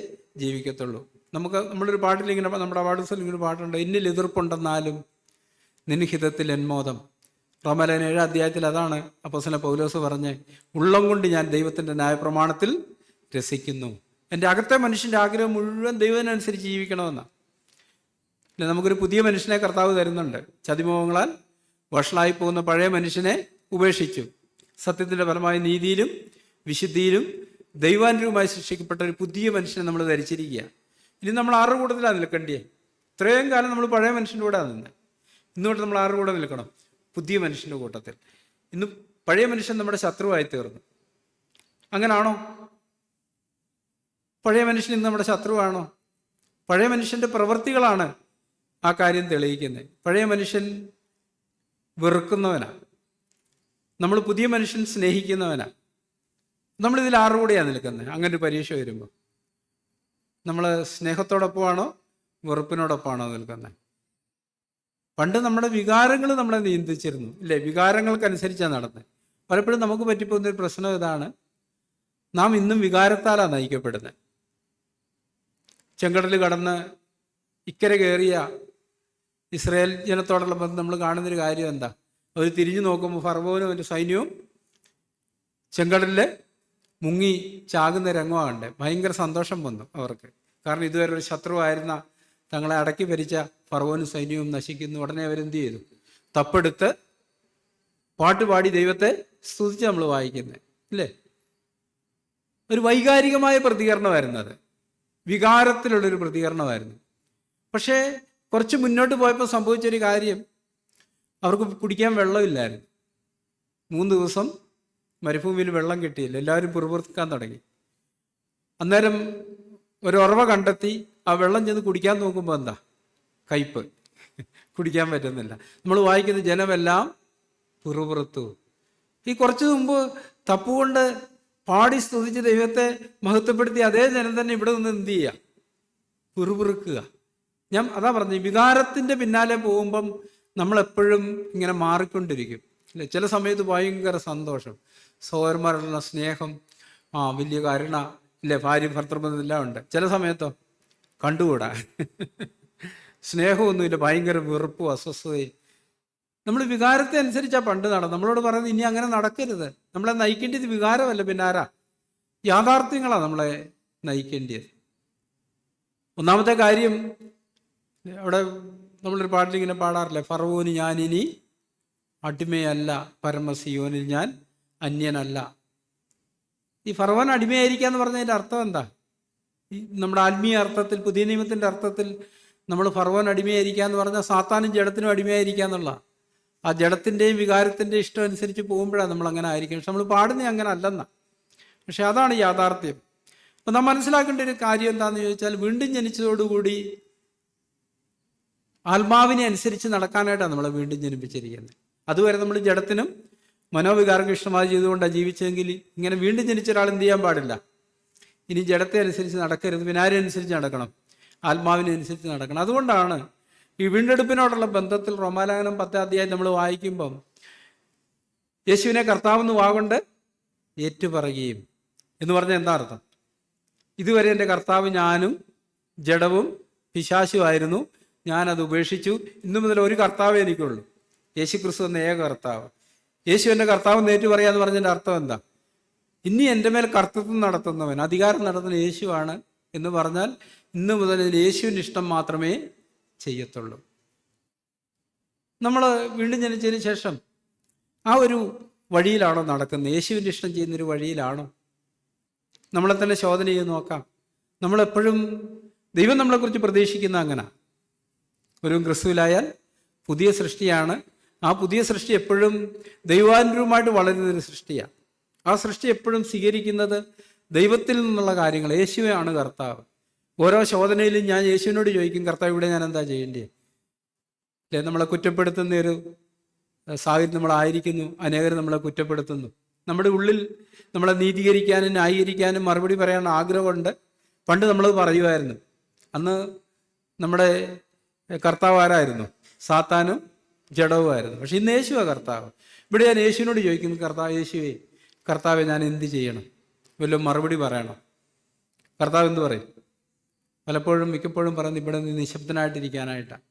ജീവിക്കത്തുള്ളൂ. നമ്മളൊരു പാട്ടിൽ ഇങ്ങനെ, നമ്മുടെ അവാർഡ്സിൽ ഇങ്ങനെ പാട്ടുണ്ട്, എന്നിൽ എതിർപ്പുണ്ടെന്നാലും നിൻ ഹിതത്തിൽ എന്മോദം. റോമാലേഖനം 7 അധ്യായത്തിൽ അതാണ് അപ്പോസ്തലൻ പൗലോസ് പറഞ്ഞ്, ഉള്ളം കൊണ്ട് ഞാൻ ദൈവത്തിൻ്റെ ന്യായപ്രമാണത്തിൽ രസിക്കുന്നു. എൻ്റെ അകത്തെ മനുഷ്യൻ്റെ ആഗ്രഹം മുഴുവൻ ദൈവത്തിനനുസരിച്ച് ജീവിക്കണമെന്നാണ്. അല്ലെ, നമുക്കൊരു പുതിയ മനുഷ്യനെ കർത്താവ് തരുന്നുണ്ട്. ചതിമോഹങ്ങളാൽ വഷളായി പോകുന്ന പഴയ മനുഷ്യനെ ഉപേക്ഷിച്ചു സത്യത്തിൻ്റെ ഫലമായ നീതിയിലും വിശുദ്ധിയിലും ദൈവാനുരൂപമായി സൃഷ്ടിക്കപ്പെട്ട ഒരു പുതിയ മനുഷ്യനെ നമ്മൾ ധരിച്ചിരിക്കുക. ഇനി നമ്മൾ ആരുടെ കൂട്ടത്തിലാണ് നിൽക്കേണ്ടേ? ഇത്രയും കാലം നമ്മൾ പഴയ മനുഷ്യൻ്റെ കൂടെ നിന്ന്, ഇന്നോട്ട് നമ്മൾ ആരുടെ കൂടെ നിൽക്കണം? പുതിയ മനുഷ്യൻ്റെ കൂട്ടത്തിൽ. ഇന്ന് പഴയ മനുഷ്യൻ നമ്മുടെ ശത്രുവായി തീർന്നു. അങ്ങനാണോ? പഴയ മനുഷ്യൻ ഇന്ന് നമ്മുടെ ശത്രുവാണോ? പഴയ മനുഷ്യൻ്റെ പ്രവൃത്തികളാണ് ആ കാര്യം തെളിയിക്കുന്നത്. പഴയ മനുഷ്യൻ വെറുക്കുന്നവനാണ്, നമ്മൾ പുതിയ മനുഷ്യൻ സ്നേഹിക്കുന്നവനാണ്. നമ്മളിതിൽ ആരുടെ കൂടെയാണ് നിൽക്കുന്നത്? അങ്ങനെ ഒരു പരീക്ഷ വരുമ്പോൾ നമ്മൾ സ്നേഹത്തോടൊപ്പമാണോ വെറുപ്പിനോടൊപ്പമാണോ നിൽക്കുന്നത്? പണ്ട് നമ്മുടെ വികാരങ്ങൾ നമ്മളെ നിയന്ത്രിച്ചിരുന്നു, ഇല്ലേ? വികാരങ്ങൾക്കനുസരിച്ചാണ് നടന്നത്. പലപ്പോഴും നമുക്ക് പറ്റിപ്പോകുന്നൊരു പ്രശ്നം ഇതാണ്, നാം ഇന്നും വികാരത്താലാണ് നയിക്കപ്പെടുന്നത്. ചെങ്കടൽ കടന്ന് ഇക്കരെ കയറിയ ഇസ്രായേൽ ജനത്തോടുള്ള ബന്ധം നമ്മൾ കാണുന്നൊരു കാര്യം എന്താ? അവർ തിരിഞ്ഞു നോക്കുമ്പോൾ ഫറവോനും അവൻ്റെ സൈന്യവും ചെങ്കടലിൽ മുങ്ങി ചാകുന്ന രംഗമാണ്. ഭയങ്കര സന്തോഷം വന്നു അവർക്ക്. കാരണം ഇതുവരെ ഒരു ശത്രുവായിരുന്ന തങ്ങളെ അടക്കി ഭരിച്ച ഫറവോനും സൈന്യവും നശിക്കുന്നു. ഉടനെ അവരെന്ത് ചെയ്തു? തപ്പെടുത്ത് പാട്ടുപാടി ദൈവത്തെ സ്തുതിച്ച് നമ്മൾ വായിക്കുന്നത്, ഇല്ലേ? ഒരു വൈകാരികമായ പ്രതികരണമായിരുന്നു അത്, വികാരത്തിലുള്ളൊരു പ്രതികരണമായിരുന്നു. പക്ഷേ കുറച്ച് മുന്നോട്ട് പോയപ്പോൾ സംഭവിച്ചൊരു കാര്യം, അവർക്ക് കുടിക്കാൻ വെള്ളമില്ലായിരുന്നു. 3 ദിവസം മരുഭൂമിയിൽ വെള്ളം കിട്ടിയില്ല. എല്ലാവരും പിറുപിറുക്കാൻ തുടങ്ങി. അന്നേരം ഒരു ഉറവ കണ്ടെത്തി ആ വെള്ളം ചെന്ന് കുടിക്കാൻ നോക്കുമ്പോൾ എന്താ? കയ്പ്പ്, കുടിക്കാൻ പറ്റുന്നില്ല. നമ്മൾ വായിക്കുന്ന ജനമെല്ലാം പിറുപിറുത്തു. ഈ കുറച്ച് മുമ്പ് തപ്പുകൊണ്ട് പാടി സ്തുതിച്ച് ദൈവത്തെ മഹത്വപ്പെടുത്തി അതേ ജനം തന്നെ ഇവിടെ നിന്ന് എന്ത് ചെയ്യുക? പിറുപിറുക്കുക. ഞാൻ അതാ പറഞ്ഞു, വികാരത്തിൻ്റെ പിന്നാലെ പോകുമ്പം നമ്മളെപ്പോഴും ഇങ്ങനെ മാറിക്കൊണ്ടിരിക്കും, അല്ലേ? ചില സമയത്ത് ഭയങ്കര സന്തോഷം, സഹോദരന്മാരുള്ള സ്നേഹം, വലിയ കരുണ, ഇല്ലേ? ഭാര്യയും ഭർത്തൃബന്ധമെല്ലാം ഉണ്ട്. ചില സമയത്തോ കണ്ടുകൂടാ, സ്നേഹമൊന്നുമില്ല, ഭയങ്കര വെറുപ്പും അസ്വസ്ഥതയും. നമ്മൾ വികാരത്തെ അനുസരിച്ചാണ് പണ്ട് നടന്നത്. നമ്മളോട് പറയുന്നത് ഇനി അങ്ങനെ നടക്കരുത്. നമ്മളെ നയിക്കേണ്ടത് വികാരമല്ല, പിന്നെ ആരാ? യാഥാർത്ഥ്യങ്ങളാണ് നമ്മളെ നയിക്കേണ്ടത്. ഒന്നാമത്തെ കാര്യം, അവിടെ നമ്മളൊരു പാട്ടിൽ ഇങ്ങനെ പാടാറില്ലേ, ഫറവോന് ഞാനിനി അടിമയല്ല, പരമസിയോനിൽ ഞാൻ അന്യനല്ല. ഈ ഫറവോൻ അടിമയായിരിക്കുക എന്ന് പറഞ്ഞതിൻ്റെ അർത്ഥം എന്താ? ഈ നമ്മുടെ ആത്മീയ അർത്ഥത്തിൽ, പുതിയ നിയമത്തിൻ്റെ അർത്ഥത്തിൽ നമ്മൾ ഫറവോൻ അടിമയായിരിക്കുക എന്ന് പറഞ്ഞാൽ സാത്താനും ജഡത്തിനും അടിമയായിരിക്കുക എന്നുള്ള, ആ ജഡത്തിൻ്റെയും വികാരത്തിൻ്റെയും ഇഷ്ടം അനുസരിച്ച് പോകുമ്പോഴാണ് നമ്മൾ അങ്ങനെ ആയിരിക്കും. പക്ഷെ നമ്മൾ പാടുന്നത് അങ്ങനെ അല്ലെന്ന. പക്ഷെ അതാണ് യാഥാർത്ഥ്യം. അപ്പം നാം മനസ്സിലാക്കേണ്ട ഒരു കാര്യം എന്താണെന്ന് ചോദിച്ചാൽ, വീണ്ടും ജനിച്ചതോടുകൂടി ആത്മാവിനെ അനുസരിച്ച് നടക്കാനായിട്ടാണ് നമ്മളെ വീണ്ടും ജനിപ്പിച്ചിരിക്കുന്നത്. അതുവരെ നമ്മൾ ജഡത്തിനും മനോവികാരങ്ങൾ ഇഷ്ടമായി ചെയ്തുകൊണ്ടാണ് ജീവിച്ചതെങ്കിൽ, ഇങ്ങനെ വീണ്ടും ജനിച്ച ഒരാൾ എന്ത് ചെയ്യാൻ പാടില്ല? ഇനി ജഡത്തെ അനുസരിച്ച് നടക്കരുത്. പിന്നെ ആരെ അനുസരിച്ച് നടക്കണം? ആത്മാവിനെ അനുസരിച്ച് നടക്കണം. അതുകൊണ്ടാണ് ഈ വീണ്ടെടുപ്പിനോടുള്ള ബന്ധത്തിൽ റോമാലേഖനം 10 അധ്യായം നമ്മൾ വായിക്കുമ്പം യേശുവിനെ കർത്താവെന്ന് വാഗൊണ്ട് ഏറ്റുപറയുകയും എന്ന് പറഞ്ഞാൽ എന്താ അർത്ഥം? ഇതുവരെ എൻ്റെ കർത്താവ് ഞാനും ജഡവും പിശാചുമായിരുന്നു, ഞാനത് ഉപേക്ഷിച്ചു. ഇന്നു മുതൽ ഒരു കർത്താവേ എനിക്കുള്ളൂ, യേശു ക്രിസ്തു എന്ന ഏക കർത്താവ്. യേശു എൻ്റെ കർത്താവ് നേറ്റു പറയാന്ന് പറഞ്ഞതിൻ്റെ അർത്ഥം എന്താ? ഇനി എൻ്റെ മേൽ കർത്തൃത്വം നടത്തുന്നവൻ, അധികാരം നടത്തുന്ന യേശുവാണ് എന്ന് പറഞ്ഞാൽ ഇന്നു മുതൽ യേശുവിൻ്റെ ഇഷ്ടം മാത്രമേ ചെയ്യത്തുള്ളൂ. നമ്മൾ വീണ്ടും ജനിച്ചതിന് ശേഷം ആ ഒരു വഴിയിലാണോ നടക്കുന്നത്? യേശുവിൻ്റെ ഇഷ്ടം ചെയ്യുന്നൊരു വഴിയിലാണോ? നമ്മളെ തന്നെ ശോധന ചെയ്ത് നോക്കാം. നമ്മളെപ്പോഴും ദൈവം നമ്മളെക്കുറിച്ച് പ്രതീക്ഷിക്കുന്ന അങ്ങനെ, ഒരു ക്രിസ്തുവിലായാൽ പുതിയ സൃഷ്ടിയാണ്. ആ പുതിയ സൃഷ്ടി എപ്പോഴും ദൈവാനുരൂപമായിട്ട് വളരുന്നൊരു സൃഷ്ടിയാണ്. ആ സൃഷ്ടി എപ്പോഴും സ്വീകരിക്കുന്നത് ദൈവത്തിൽ നിന്നുള്ള കാര്യങ്ങൾ. യേശുവാണ് കർത്താവ്. ഓരോ ശോധനയിലും ഞാൻ യേശുവിനോട് ചോദിക്കും, കർത്താവ് ഇവിടെ ഞാൻ എന്താ ചെയ്യേണ്ടത്? അല്ലേ, നമ്മളെ കുറ്റപ്പെടുത്തുന്ന ഒരു സാഹചര്യം നമ്മളായിരിക്കുന്നു. അനേകർ നമ്മളെ കുറ്റപ്പെടുത്തുന്നു. നമ്മുടെ ഉള്ളിൽ നമ്മളെ നീതീകരിക്കാനും ന്യായീകരിക്കാനും മറുപടി പറയാൻ ആഗ്രഹമുണ്ട്. പണ്ട് നമ്മളത് പറയുമായിരുന്നു. അന്ന് നമ്മുടെ കർത്താവ് ആരായിരുന്നു? സാത്താനും ജഡവുമായിരുന്നു. പക്ഷെ ഇന്ന് യേശുവാ കർത്താവ്. ഇവിടെ ഞാൻ യേശുവിനോട് ചോദിക്കുന്നു, കർത്താവെ ഞാൻ എന്ത് ചെയ്യണം? വല്ലതും മറുപടി പറയണം. കർത്താവ് എന്ത് പറയും? മിക്കപ്പോഴും പറയുന്നത് ഇവിടെ നിന്ന് നിശബ്ദനായിട്ടിരിക്കാനായിട്ടാണ്.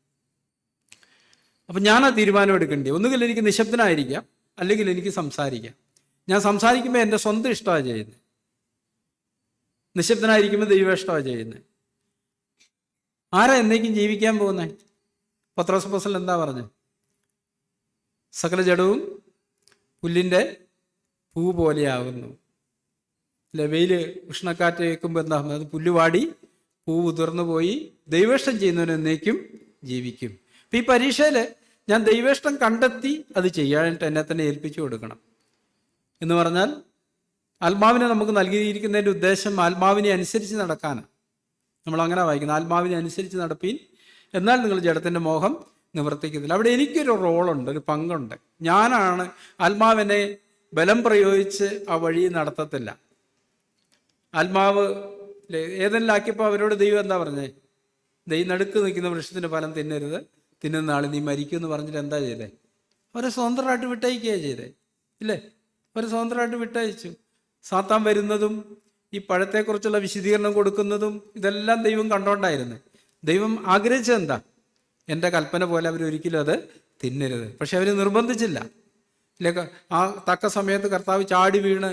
അപ്പം ഞാൻ ആ തീരുമാനം എടുക്കേണ്ടി. ഒന്നുകിൽ എനിക്ക് നിശബ്ദനായിരിക്കാം, അല്ലെങ്കിൽ എനിക്ക് സംസാരിക്കാം. ഞാൻ സംസാരിക്കുമ്പോൾ എൻ്റെ സ്വന്തം ഇഷ്ടമാണ് ചെയ്യുന്നത്, നിശബ്ദനായിരിക്കുമ്പോൾ ദൈവ ഇഷ്ടമാണ് ചെയ്യുന്നത്. ആരാ എന്നേക്കും ജീവിക്കാൻ പോകുന്നത്? പത്രോസ് അപ്പോസ്തലൻ എന്താ പറഞ്ഞത്? സകല ജഡവും പുല്ലിൻ്റെ പൂ പോലെയാകുന്നു. അല്ലെ, വെയിൽ ഉഷ്ണക്കാറ്റ് കേൾക്കുമ്പോൾ എന്താ? അത് പുല്ലുവാടി പൂ ഉതിർന്നു പോയി, ദൈവേഷ്ടം ചെയ്യുന്നവന് എന്നേക്കും ജീവിക്കും. അപ്പം ഈ പരീക്ഷയിൽ ഞാൻ ദൈവേഷ്ടം കണ്ടെത്തി അത് ചെയ്യാനായിട്ട് എന്നെ തന്നെ ഏൽപ്പിച്ചു കൊടുക്കണം എന്ന് പറഞ്ഞാൽ, ആത്മാവിനെ നമുക്ക് നൽകിയിരിക്കുന്നതിൻ്റെ ഉദ്ദേശം ആത്മാവിനെ അനുസരിച്ച് നടക്കാനാണ്. നമ്മളങ്ങനെ വായിക്കുന്നത്, ആത്മാവിനെ അനുസരിച്ച് നടപ്പീൻ, എന്നാൽ നിങ്ങൾ ജഡത്തിൻ്റെ മോഹം നിവർത്തിക്കുന്നില്ല. അവിടെ എനിക്കൊരു റോളുണ്ട്, ഒരു പങ്കുണ്ട്. ഞാനാണ് ആത്മാവിനെ ബലം പ്രയോഗിച്ച് ആ വഴി നടത്തത്തില്ല. ആത്മാവ് ഏതെല്ലാക്കിയപ്പോൾ അവരോട് ദൈവം എന്താ പറഞ്ഞേ? ദൈവം നടുക്ക് നിൽക്കുന്ന വൃക്ഷത്തിൻ്റെ ഫലം തിന്നരുത്, തിന്നുന്ന ആൾ നീ മരിക്കും എന്ന് പറഞ്ഞിട്ട് എന്താ ചെയ്തേ? അവരെ സ്വതന്ത്രമായിട്ട് വിട്ടയക്കുകയാണ് ചെയ്തേ, ഇല്ലേ? അവരെ സ്വതന്ത്രമായിട്ട് വിട്ടയച്ചു. സാത്താൻ വരുന്നതും ഈ പഴത്തെക്കുറിച്ചുള്ള വിശദീകരണം കൊടുക്കുന്നതും ഇതെല്ലാം ദൈവം കണ്ടോണ്ടായിരുന്നു. ദൈവം ആഗ്രഹിച്ചത് എന്താ? എൻ്റെ കൽപ്പന പോലെ അവരൊരിക്കലും അത് തിന്നരുത്. പക്ഷെ അവർ നിർബന്ധിച്ചില്ല. ഇല്ലേ? ആ തക്ക സമയത്ത് കർത്താവ് ചാടി വീണ്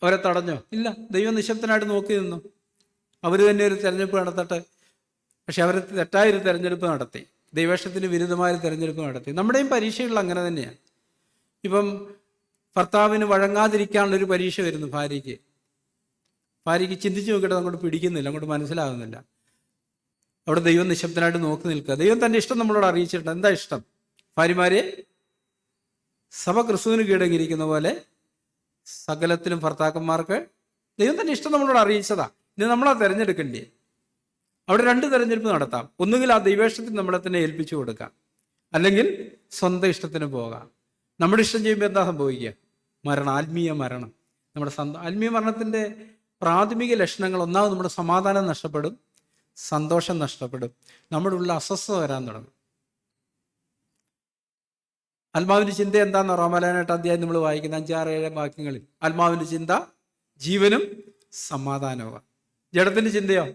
അവരെ തടഞ്ഞോ? ഇല്ല. ദൈവം നിശബ്ദനായിട്ട് നോക്കി നിന്നു. അവർ തന്നെ ഒരു തിരഞ്ഞെടുപ്പ് നടത്തട്ടെ. പക്ഷെ അവർ തെറ്റായൊരു തിരഞ്ഞെടുപ്പ് നടത്തി, ദൈവേഷ്ടത്തിന് വിരുദ്ധമായൊരു തിരഞ്ഞെടുപ്പ് നടത്തി. നമ്മുടെയും പരീക്ഷകൾ അങ്ങനെ തന്നെയാണ്. ഇപ്പം ഭർത്താവിന് വഴങ്ങാതിരിക്കാനുള്ളൊരു പരീക്ഷ വരുന്നു ഭാര്യയ്ക്ക് ചിന്തിച്ച് നോക്കിയിട്ട് അങ്ങോട്ട് പിടിക്കുന്നില്ല, അങ്ങോട്ട് മനസ്സിലാകുന്നില്ല. അവിടെ ദൈവം നിശബ്ദനായിട്ട് നോക്കി നിൽക്കുക. ദൈവം തൻ്റെ ഇഷ്ടം നമ്മളോട് അറിയിച്ചിട്ടുണ്ട്. എന്താ ഇഷ്ടം? ഭാര്യമാരെ സഭ ക്രിസ്തുവിന് കീഴടങ്ങിയിരിക്കുന്ന പോലെ സകലത്തിലും ഭർത്താക്കന്മാർക്ക് ദൈവം തന്നെ ഇഷ്ടം നമ്മളോട് അറിയിച്ചതാ. ഇനി നമ്മളാ തിരഞ്ഞെടുക്കേണ്ടേ. അവിടെ 2 തിരഞ്ഞെടുപ്പ് നടത്താം. ഒന്നുകിൽ ആ ദൈവേഷ്ടത്തിന് നമ്മളെ തന്നെ ഏൽപ്പിച്ചു കൊടുക്കാം, അല്ലെങ്കിൽ സ്വന്തം ഇഷ്ടത്തിന് പോകാം. നമ്മുടെ ഇഷ്ടം ചെയ്യുമ്പോൾ എന്താ സംഭവിക്കുക? മരണം, ആത്മീയ മരണം. നമ്മുടെ ആത്മീയ മരണത്തിൻ്റെ പ്രാഥമിക ലക്ഷണങ്ങൾ, ഒന്നാമത് നമ്മുടെ സമാധാനം നഷ്ടപ്പെടും, സന്തോഷം നഷ്ടപ്പെടും, നമ്മുടെ ഉള്ള അസ്വസ്ഥത വരാൻ തുടങ്ങും. ആത്മാവിൻ്റെ ചിന്ത എന്താണെന്ന് റോമാലേഖനം 8 അധ്യായം നമ്മൾ വായിക്കുന്ന 5, 6, 7 വാക്യങ്ങളിൽ. ആത്മാവിൻ്റെ ചിന്ത ജീവനും സമാധാനവും. ജഡത്തിൻ്റെ ചിന്തയോ?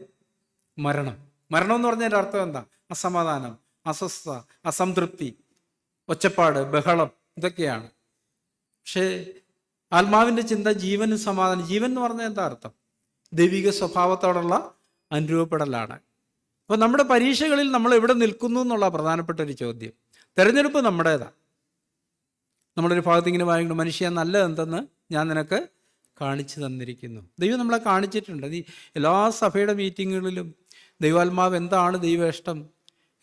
മരണം. മരണം എന്ന് പറഞ്ഞതിൻ്റെ അർത്ഥം എന്താ? അസമാധാനം, അസ്വസ്ഥത, അസംതൃപ്തി, ഒച്ചപ്പാട്, ബഹളം, ഇതൊക്കെയാണ്. പക്ഷേ ആത്മാവിൻ്റെ ചിന്ത ജീവനും സമാധാനം. ജീവൻ എന്ന് പറഞ്ഞാൽ എന്താ അർത്ഥം? ദൈവിക സ്വഭാവത്തോടുള്ള അനുരൂപപ്പെടലാണ്. അപ്പോൾ നമ്മുടെ പരീക്ഷകളിൽ നമ്മൾ എവിടെ നിൽക്കുന്നു എന്നുള്ള പ്രധാനപ്പെട്ട ഒരു ചോദ്യം. തിരഞ്ഞെടുപ്പ് നമ്മുടേതാണ്. നമ്മളൊരു ഭാഗത്ത് ഇങ്ങനെ വായിക്കുന്നു, മനുഷ്യ നല്ലത് എന്തെന്ന് ഞാൻ നിനക്ക് കാണിച്ചു തന്നിരിക്കുന്നു. ദൈവം നമ്മളെ കാണിച്ചിട്ടുണ്ട്. ഈ എല്ലാ സഭയുടെ മീറ്റിങ്ങുകളിലും ദൈവാത്മാവ് എന്താണ് ദൈവ ഇഷ്ടം,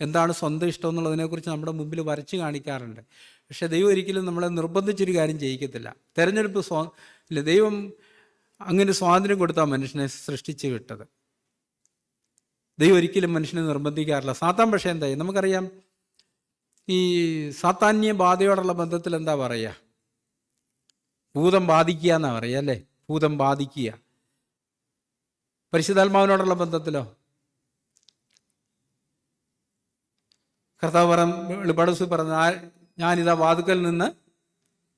എന്താണ് സ്വന്തം ഇഷ്ടം എന്നുള്ളതിനെക്കുറിച്ച് നമ്മുടെ മുമ്പിൽ വരച്ച് കാണിക്കാറുണ്ട്. പക്ഷെ ദൈവം ഒരിക്കലും നമ്മളെ നിർബന്ധിച്ചൊരു കാര്യം ചെയ്യിക്കത്തില്ല. തെരഞ്ഞെടുപ്പ് ഇല്ല, ദൈവം അങ്ങനെ സ്വാതന്ത്ര്യം കൊടുത്താൽ മനുഷ്യനെ സൃഷ്ടിച്ച് വിട്ടത്. ദൈവം ഒരിക്കലും മനുഷ്യനെ നിർബന്ധിക്കാറില്ല. സാത്താൻ പക്ഷേ എന്തായി നമുക്കറിയാം. ഈ സാത്താന്യ ബാധയോടുള്ള ബന്ധത്തിൽ എന്താ പറയുക? ഭൂതം ബാധിക്കുക എന്നാ പറയുക, അല്ലേ? ഭൂതം ബാധിക്കുക. പരിശുദ്ധാത്മാവിനോടുള്ള ബന്ധത്തിലോ? കർത്താവ് വെളിപ്പാട് പറഞ്ഞ, ഞാനിതാ വാതിൽക്കൽ നിന്ന്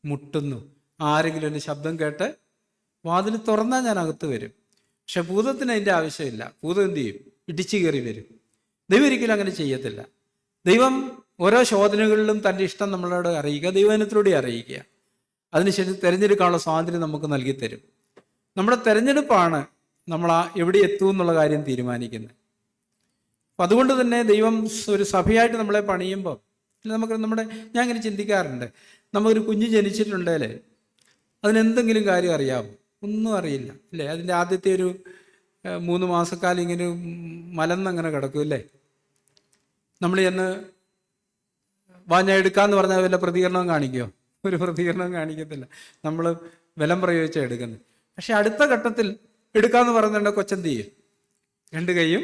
മുട്ടുന്നു, ആരെങ്കിലും എൻ്റെ ശബ്ദം കേട്ട് വാതിൽ തുറന്നാൽ ഞാൻ അകത്ത് വരും. പക്ഷെ ഭൂതത്തിന് അതിൻ്റെ ആവശ്യമില്ല. ഭൂതം എന്ത് ചെയ്യും? ഇടിച്ചു കയറി വരും. ദൈവം ഒരിക്കലും അങ്ങനെ ചെയ്യത്തില്ല. ദൈവം ഓരോ ശോധനകളിലും തൻ്റെ ഇഷ്ടം നമ്മളോട് അറിയിക്കുക, ദൈവജനത്തിലൂടെ അറിയിക്കുക. അതിനുശേഷം തിരഞ്ഞെടുക്കാനുള്ള സ്വാതന്ത്ര്യം നമുക്ക് നൽകിത്തരും. നമ്മുടെ തിരഞ്ഞെടുപ്പാണ് നമ്മൾ എവിടെ എത്തും എന്നുള്ള കാര്യം തീരുമാനിക്കുന്നത്. അപ്പം അതുകൊണ്ട് തന്നെ ദൈവം ഒരു സഭയായിട്ട് നമ്മളെ പണിയുമ്പോൾ ഞാൻ ഇങ്ങനെ ചിന്തിക്കാറുണ്ട്, നമുക്കൊരു കുഞ്ഞ് ജനിച്ചിട്ടുണ്ടേലേ അതിനെന്തെങ്കിലും കാര്യം അറിയാമോ? ഒന്നും അറിയില്ല, അല്ലേ? അതിൻ്റെ ആദ്യത്തെ ഒരു 3 മാസക്കാലം ഇങ്ങനെ മലന്നങ്ങനെ കിടക്കും, അല്ലേ? നമ്മൾ ചെന്ന് ഞാൻ എടുക്കാമെന്ന് പറഞ്ഞാൽ വല്ല പ്രതികരണവും കാണിക്കുമോ? ഒരു പ്രതികരണവും കാണിക്കത്തില്ല. നമ്മൾ ബലം പ്രയോഗിച്ചാണ് എടുക്കുന്നത്. പക്ഷെ അടുത്ത ഘട്ടത്തിൽ എടുക്കാമെന്ന് പറയുന്നുണ്ട്, കൊച്ചെന്ത് ചെയ്യും? 2 കൈയും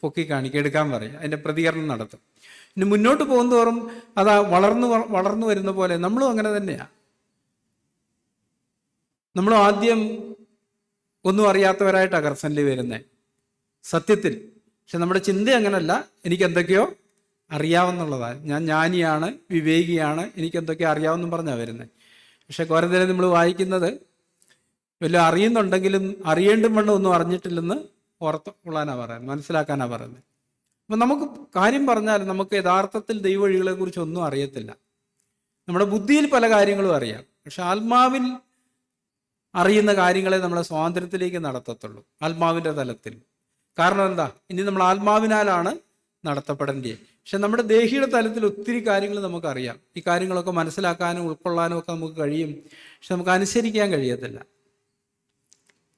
പൊക്കി കാണിക്കുക, എടുക്കാൻ പറയും, അതിൻ്റെ പ്രതികരണം നടത്തും. ഇനി മുന്നോട്ട് പോകുന്നതോറും അതാ വളർന്നു വരുന്ന പോലെ നമ്മളും അങ്ങനെ തന്നെയാണ്. നമ്മൾ ആദ്യം ഒന്നും അറിയാത്തവരായിട്ടാണ് കർസനിൽ വരുന്നത് സത്യത്തിൽ. പക്ഷെ നമ്മുടെ ചിന്ത അങ്ങനല്ല, എനിക്ക് എന്തൊക്കെയോ അറിയാവുന്നുള്ളതാണ്. ഞാൻ ജ്ഞാനിയാണ്, വിവേകിയാണ്, എനിക്കെന്തൊക്കെ അറിയാമെന്നും പറഞ്ഞാണ് വരുന്നത്. പക്ഷെ കൊരിന്ത്യരിൽ നമ്മൾ വായിക്കുന്നത് വല്ല അറിയുന്നുണ്ടെങ്കിലും അറിയേണ്ടും വണ്ണം ഒന്നും അറിഞ്ഞിട്ടില്ലെന്ന് ഓർത്ത് കൊള്ളാനാണ് പറയുന്നത്, മനസ്സിലാക്കാനാണ് പറയുന്നത്. അപ്പം നമുക്ക് കാര്യം പറഞ്ഞാൽ നമുക്ക് യഥാർത്ഥത്തിൽ ദൈവവഴികളെക്കുറിച്ച് ഒന്നും അറിയത്തില്ല. നമ്മുടെ ബുദ്ധിയിൽ പല കാര്യങ്ങളും അറിയാം, പക്ഷെ ആത്മാവിൽ അറിയുന്ന കാര്യങ്ങളെ നമ്മളെ സ്വാതന്ത്ര്യത്തിലേക്ക് നടത്തത്തുള്ളൂ, ആത്മാവിൻ്റെ തലത്തിൽ. കാരണം എന്താ? ഇനി നമ്മൾ ആത്മാവിനാലാണ് നടത്തപ്പെടേണ്ടത്. പക്ഷെ നമ്മുടെ ദേഹിയുടെ തലത്തിൽ ഒത്തിരി കാര്യങ്ങൾ നമുക്കറിയാം. ഈ കാര്യങ്ങളൊക്കെ മനസ്സിലാക്കാനും ഉൾക്കൊള്ളാനും ഒക്കെ നമുക്ക് കഴിയും, പക്ഷെ നമുക്ക് അനുസരിക്കാൻ കഴിയത്തില്ല.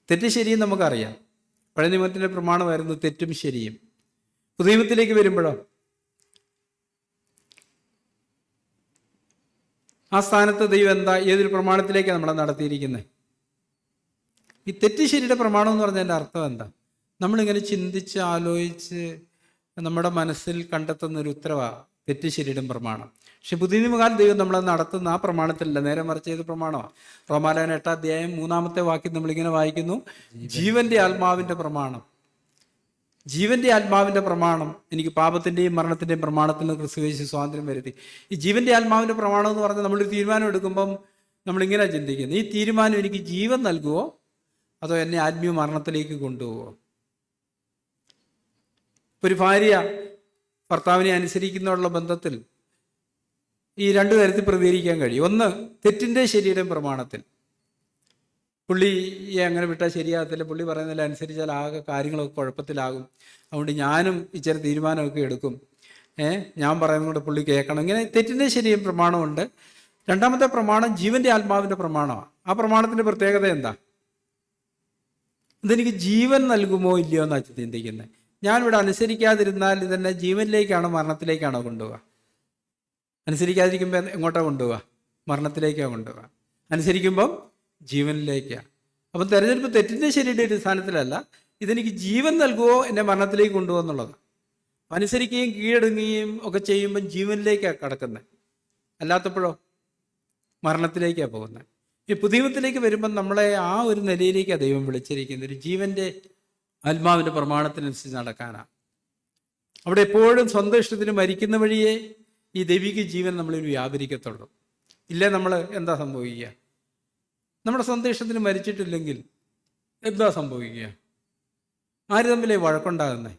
തെറ്റ് ശരിയും നമുക്കറിയാം. പഴയ നിയമത്തിൻ്റെ പ്രമാണമായിരുന്നു തെറ്റും ശരിയും. പുതിയ നിയമത്തിലേക്ക് വരുമ്പോഴോ ആ സ്ഥാനത്ത് ദൈവം എന്താ, ഏതൊരു പ്രമാണത്തിലേക്കാണ് നമ്മളെ നടത്തിയിരിക്കുന്നത്? ഈ തെറ്റ് ശരിയുടെ പ്രമാണം എന്ന് പറഞ്ഞതിൻ്റെ അർത്ഥം എന്താ? നമ്മളിങ്ങനെ ചിന്തിച്ച് ആലോചിച്ച് നമ്മുടെ മനസ്സിൽ കണ്ടെത്തുന്ന ഒരു ഉത്തരവാണ് തെറ്റ് ശരിയുടെ പ്രമാണം. പക്ഷെ പുതിയ നിയമകാലം ദൈവം നമ്മളെ നടത്തുന്ന ആ പ്രമാണത്തിലല്ല, നേരെ മറിച്ച് ഏത് പ്രമാണമാണ്? റോമാലേഖനം 8-ാം അധ്യായം 3-ാമത്തെ വാക്യം നമ്മളിങ്ങനെ വായിക്കുന്നു, ജീവന്റെ ആത്മാവിൻ്റെ പ്രമാണം. ജീവന്റെ ആത്മാവിൻ്റെ പ്രമാണം എനിക്ക് പാപത്തിൻ്റെയും മരണത്തിൻ്റെയും പ്രമാണത്തിൽ നിന്ന് ക്രിസ്തുയേശു സ്വാതന്ത്ര്യം വരുത്തി. ഈ ജീവന്റെ ആത്മാവിൻ്റെ പ്രമാണം എന്ന് പറഞ്ഞാൽ നമ്മളൊരു തീരുമാനം എടുക്കുമ്പം നമ്മളിങ്ങനെ ചിന്തിക്കുന്നത്, ഈ തീരുമാനം എനിക്ക് ജീവൻ നൽകുമോ അതോ എന്നെ ആത്മീയ മരണത്തിലേക്ക് കൊണ്ടുപോകുമോ? ഒരു ഭാര്യ ഭർത്താവിനെ അനുസരിക്കുന്നതിനുള്ള ബന്ധത്തിൽ ഈ രണ്ടു തരത്തിൽ പ്രതികരിക്കാൻ കഴിയും. ഒന്ന്, തെറ്റിൻ്റെ ശരിയുടെയും പ്രമാണത്തിൽ. പുള്ളിയെ അങ്ങനെ വിട്ടാൽ ശരിയാകത്തില്ല, പുള്ളി പറയുന്നതിൽ അനുസരിച്ചാൽ ആകെ കാര്യങ്ങളൊക്കെ കുഴപ്പത്തിലാകും, അതുകൊണ്ട് ഞാനും ഇച്ചിരി തീരുമാനമൊക്കെ എടുക്കും, ഞാൻ പറയുന്നത് കൊണ്ട് പുള്ളി കേൾക്കണം. ഇങ്ങനെ തെറ്റിൻ്റെ ശരിയും പ്രമാണമുണ്ട്. രണ്ടാമത്തെ പ്രമാണം ജീവന്റെ ആത്മാവിൻ്റെ പ്രമാണമാണ്. ആ പ്രമാണത്തിൻ്റെ പ്രത്യേകത എന്താ? ഇതെനിക്ക് ജീവൻ നൽകുമോ ഇല്ലയോ എന്നാണ് ചിന്തിക്കുന്നത്. ഞാനിവിടെ അനുസരിക്കാതിരുന്നാൽ ഇതെന്നെ ജീവനിലേക്കാണോ മരണത്തിലേക്കാണോ കൊണ്ടുപോവുക? അനുസരിക്കാതിരിക്കുമ്പോൾ എങ്ങോട്ടാണ് കൊണ്ടുപോവുക? മരണത്തിലേക്കാണ് കൊണ്ടുപോവുക. അനുസരിക്കുമ്പം ജീവനിലേക്കാണ്. അപ്പം തെരഞ്ഞെടുപ്പ് തെറ്റിൻ്റെ ശരിയുടെ ഒരു സ്ഥാനത്തിലല്ല, ഇതെനിക്ക് ജീവൻ നൽകുമോ എന്നെ മരണത്തിലേക്ക് കൊണ്ടുപോകുക എന്നുള്ളത്. അനുസരിക്കുകയും കീഴടങ്ങുകയും ഒക്കെ ചെയ്യുമ്പം ജീവനിലേക്കാണ് കിടക്കുന്നത്, അല്ലാത്തപ്പോഴോ മരണത്തിലേക്കാണ് പോകുന്നത്. ഈ പുതിയത്തിലേക്ക് വരുമ്പം നമ്മളെ ആ ഒരു നിലയിലേക്കാണ് ദൈവം വിളിച്ചിരിക്കുന്നത്, ഒരു ജീവന്റെ ആത്മാവിൻ്റെ പ്രമാണത്തിനനുസരിച്ച് നടക്കാനാണ്. അവിടെ എപ്പോഴും സ്വന്തം ഇഷ്ടത്തിന് മരിക്കുന്ന വഴിയേ ഈ ദൈവിക ജീവൻ നമ്മളിൽ വ്യാപരിക്കത്തുള്ളൂ. ഇല്ലേ നമ്മൾ എന്താ സംഭവിക്കുക? നമ്മുടെ സ്വന്തം ഇഷ്ടത്തിന് മരിച്ചിട്ടില്ലെങ്കിൽ എന്താ സംഭവിക്കുക? ആര് തമ്മിലേ വഴക്കുണ്ടാകുന്നേ?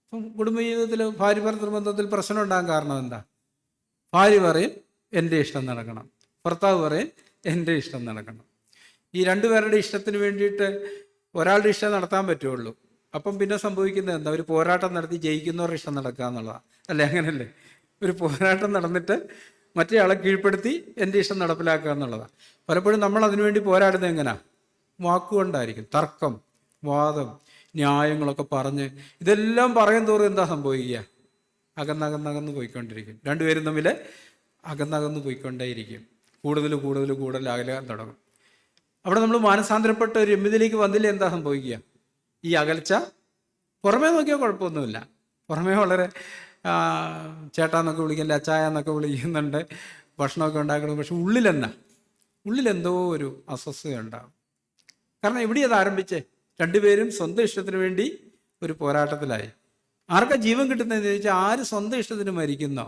ഇപ്പം കുടുംബജീവിതത്തിൽ ഭാര്യ ഭർത്തൃ ബന്ധത്തിൽ പ്രശ്നം ഉണ്ടാകാൻ കാരണം എന്താ? ഭാര്യ പറയും എൻ്റെ ഇഷ്ടം നടക്കണം, ഭർത്താവ് പറയും എൻ്റെ ഇഷ്ടം നടക്കണം. ഈ രണ്ടുപേരുടെ ഇഷ്ടത്തിന് വേണ്ടിയിട്ട് ഒരാളുടെ ഇഷ്ടം നടത്താൻ പറ്റുള്ളൂ. അപ്പം പിന്നെ സംഭവിക്കുന്നത് എന്താ? ഒരു പോരാട്ടം നടത്തി ജയിക്കുന്നവരുടെ ഇഷ്ടം നടക്കുക എന്നുള്ളതാണ്, അല്ലേ? അങ്ങനല്ലേ? ഒരു പോരാട്ടം നടന്നിട്ട് മറ്റേ ആളെ കീഴ്പ്പെടുത്തി എൻ്റെ ഇഷ്ടം നടപ്പിലാക്കുക എന്നുള്ളതാണ്. പലപ്പോഴും നമ്മൾ അതിനുവേണ്ടി പോരാടുന്നത് എങ്ങനെയാ? വാക്കുകൊണ്ടായിരിക്കും. തർക്കം, വാദം, ന്യായങ്ങളൊക്കെ പറഞ്ഞ് ഇതെല്ലാം പറയും തോറും എന്താ സംഭവിക്കുക? അകന്നകന്നകന്ന് പോയിക്കൊണ്ടിരിക്കും. രണ്ടുപേരും തമ്മിൽ അകന്നകന്ന് പോയിക്കൊണ്ടേയിരിക്കും. കൂടുതൽ അകലാൻ തുടങ്ങും. അവിടെ നമ്മൾ മാനസാന്തരപ്പെട്ട ഒരു രമ്യതയിലേക്ക് വന്നില്ല, എന്താ സംഭവിക്കുക? ഈ അകൽച്ച പുറമേ നോക്കിയാൽ കുഴപ്പമൊന്നുമില്ല, പുറമേ വളരെ ചേട്ടാന്നൊക്കെ വിളിക്കില്ല, അച്ചായ എന്നൊക്കെ വിളിക്കുന്നുണ്ട്, ഭക്ഷണമൊക്കെ ഉണ്ടാക്കണം. പക്ഷെ ഉള്ളിലെന്തോ ഒരു അസ്വസ്ഥത ഉണ്ടാകും. കാരണം എവിടെയാണ് അത് ആരംഭിച്ചേ? രണ്ടുപേരും സ്വന്തം ഇഷ്ടത്തിന് വേണ്ടി ഒരു പോരാട്ടത്തിലായി. ആർക്കാ ജീവൻ കിട്ടുന്നതെന്ന് ചോദിച്ചാൽ, ആര് സ്വന്തം ഇഷ്ടത്തിന് മരിക്കുന്നോ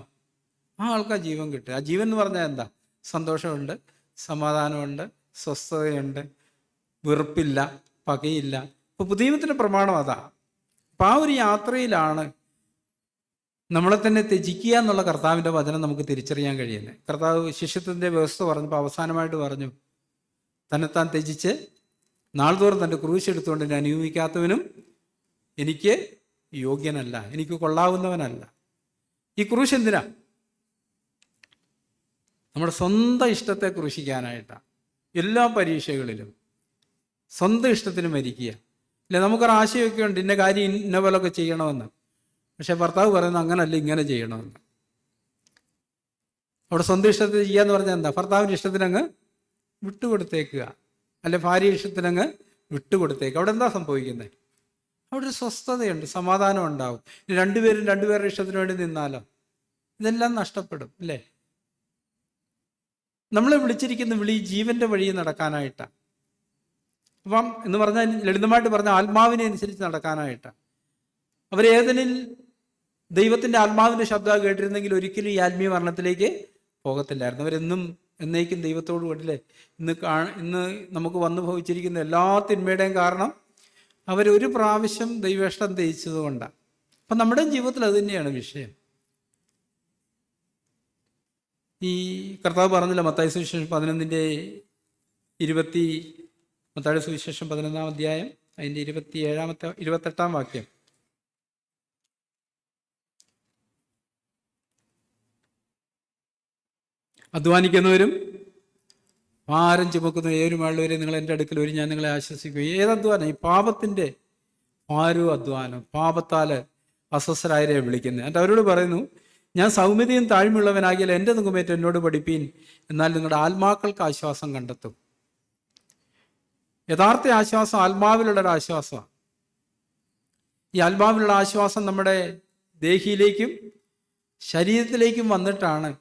ആ ആൾക്കാർ ജീവൻ കിട്ടുക. ആ ജീവൻ എന്ന് പറഞ്ഞാൽ എന്താ? സന്തോഷമുണ്ട്, സമാധാനമുണ്ട്, സ്വസ്ഥതയുണ്ട്, വെറുപ്പില്ല, പകയില്ല. ഇപ്പോൾ പുതിയത്തിൻ്റെ പ്രമാണം അതാ. അപ്പം ആ ഒരു യാത്രയിലാണ് നമ്മളെ തന്നെ ത്യജിക്കുക എന്നുള്ള കർത്താവിൻ്റെ വചനം നമുക്ക് തിരിച്ചറിയാൻ കഴിയുന്നത്. കർത്താവ് ശിഷ്യത്വത്തിൻ്റെ വ്യവസ്ഥ പറഞ്ഞപ്പോൾ അവസാനമായിട്ട് പറഞ്ഞു, തന്നെത്താൻ ത്യജിച്ച് നാൾതോറും തൻ്റെ ക്രൂശ് എടുത്തുകൊണ്ട് എന്നെ അനുഭവിക്കാത്തവനും എനിക്ക് യോഗ്യനല്ല, എനിക്ക് കൊള്ളാവുന്നവനല്ല. ഈ ക്രൂശ് എന്തിനാ? നമ്മുടെ സ്വന്തം ഇഷ്ടത്തെ ക്രൂശിക്കാനായിട്ടാണ്. എല്ലാ പരീക്ഷകളിലും സ്വന്തം ഇഷ്ടത്തിന് മരിക്കുക. ഇല്ല, നമുക്കൊരാശയമൊക്കെ ഉണ്ട്, ഇന്ന കാര്യം ഇന്ന പോലൊക്കെ ചെയ്യണമെന്ന്. പക്ഷെ ഭർത്താവ് പറയുന്നത് അങ്ങനല്ല, ഇങ്ങനെ ചെയ്യണമെന്ന്. അവിടെ സ്വന്തം ഇഷ്ടത്തിന് ചെയ്യാന്ന് പറഞ്ഞാൽ എന്താ? ഭർത്താവിൻ്റെ ഇഷ്ടത്തിനങ്ങ് വിട്ടുകൊടുത്തേക്കുക, അല്ലെ ഭാര്യ ഇഷ്ടത്തിനങ്ങ് വിട്ടുകൊടുത്തേക്കുക. അവിടെ എന്താ സംഭവിക്കുന്നത്? അവിടെ ഒരു സ്വസ്ഥതയുണ്ട്, സമാധാനം ഉണ്ടാവും. രണ്ടുപേരും രണ്ടുപേരുടെ ഇഷ്ടത്തിന് വേണ്ടി നിന്നാലോ ഇതെല്ലാം നഷ്ടപ്പെടും, അല്ലേ? നമ്മളെ വിളിച്ചിരിക്കുന്ന വിളി ജീവന്റെ വഴി നടക്കാനായിട്ടാണ്. അപ്പം എന്ന് പറഞ്ഞാൽ, ലളിതമായിട്ട് പറഞ്ഞാൽ ആത്മാവിനെ അനുസരിച്ച് നടക്കാനായിട്ടാണ്. അവരേതനിൽ ദൈവത്തിൻ്റെ ആത്മാവിൻ്റെ ശബ്ദം കേട്ടിരുന്നെങ്കിൽ ഒരിക്കലും ഈ ആത്മീയ മരണത്തിലേക്ക് പോകത്തില്ലായിരുന്നു. അവരെന്നും എന്നേക്കും ദൈവത്തോട് കൂടില്ലേ. ഇന്ന് നമുക്ക് വന്നു ഭവിച്ചിരിക്കുന്ന എല്ലാ തിന്മയുടെയും കാരണം അവരൊരു പ്രാവശ്യം ദൈവേഷ്ടം തേച്ചത് കൊണ്ടാണ്. അപ്പം നമ്മുടെ ജീവിതത്തിൽ അത് തന്നെയാണ് വിഷയം. ഈ കർത്താവ് പറഞ്ഞില്ല മത്തായി സുവിശേഷം 11:20, മത്തായി സുവിശേഷം 11-ാം അധ്യായം അതിൻ്റെ 28-ാം വാക്യം. അധ്വാനിക്കുന്നവരും ഭാരം ചുമക്കുന്ന ഏവരുമായുള്ളവരെ നിങ്ങൾ എൻ്റെ അടുക്കൽ വരും, ഞാൻ നിങ്ങളെ ആശ്വസിക്കുകയും. ഏതധ്വാനം? ഈ പാപത്തിൻ്റെ ഭാരവും അധ്വാനം, പാപത്താൽ അസ്വസ്ഥരായരെ വിളിക്കുന്നത്. എന്നിട്ട് അവരോട് പറയുന്നു, ഞാൻ സൗമ്യതയും താഴ്മയുള്ളവനാകിയാൽ എൻ്റെ നുകമേറ്റ് എന്നോട് പഠിപ്പീൻ, എന്നാൽ നിങ്ങളുടെ ആത്മാക്കൾക്ക് ആശ്വാസം കണ്ടെത്തും. യഥാർത്ഥ ആശ്വാസം ആത്മാവിലുള്ളൊരു ആശ്വാസമാണ്. ഈ ആത്മാവിലുള്ള ആശ്വാസം നമ്മുടെ ദേഹിയിലേക്കും ശരീരത്തിലേക്കും വന്നിട്ടാണ്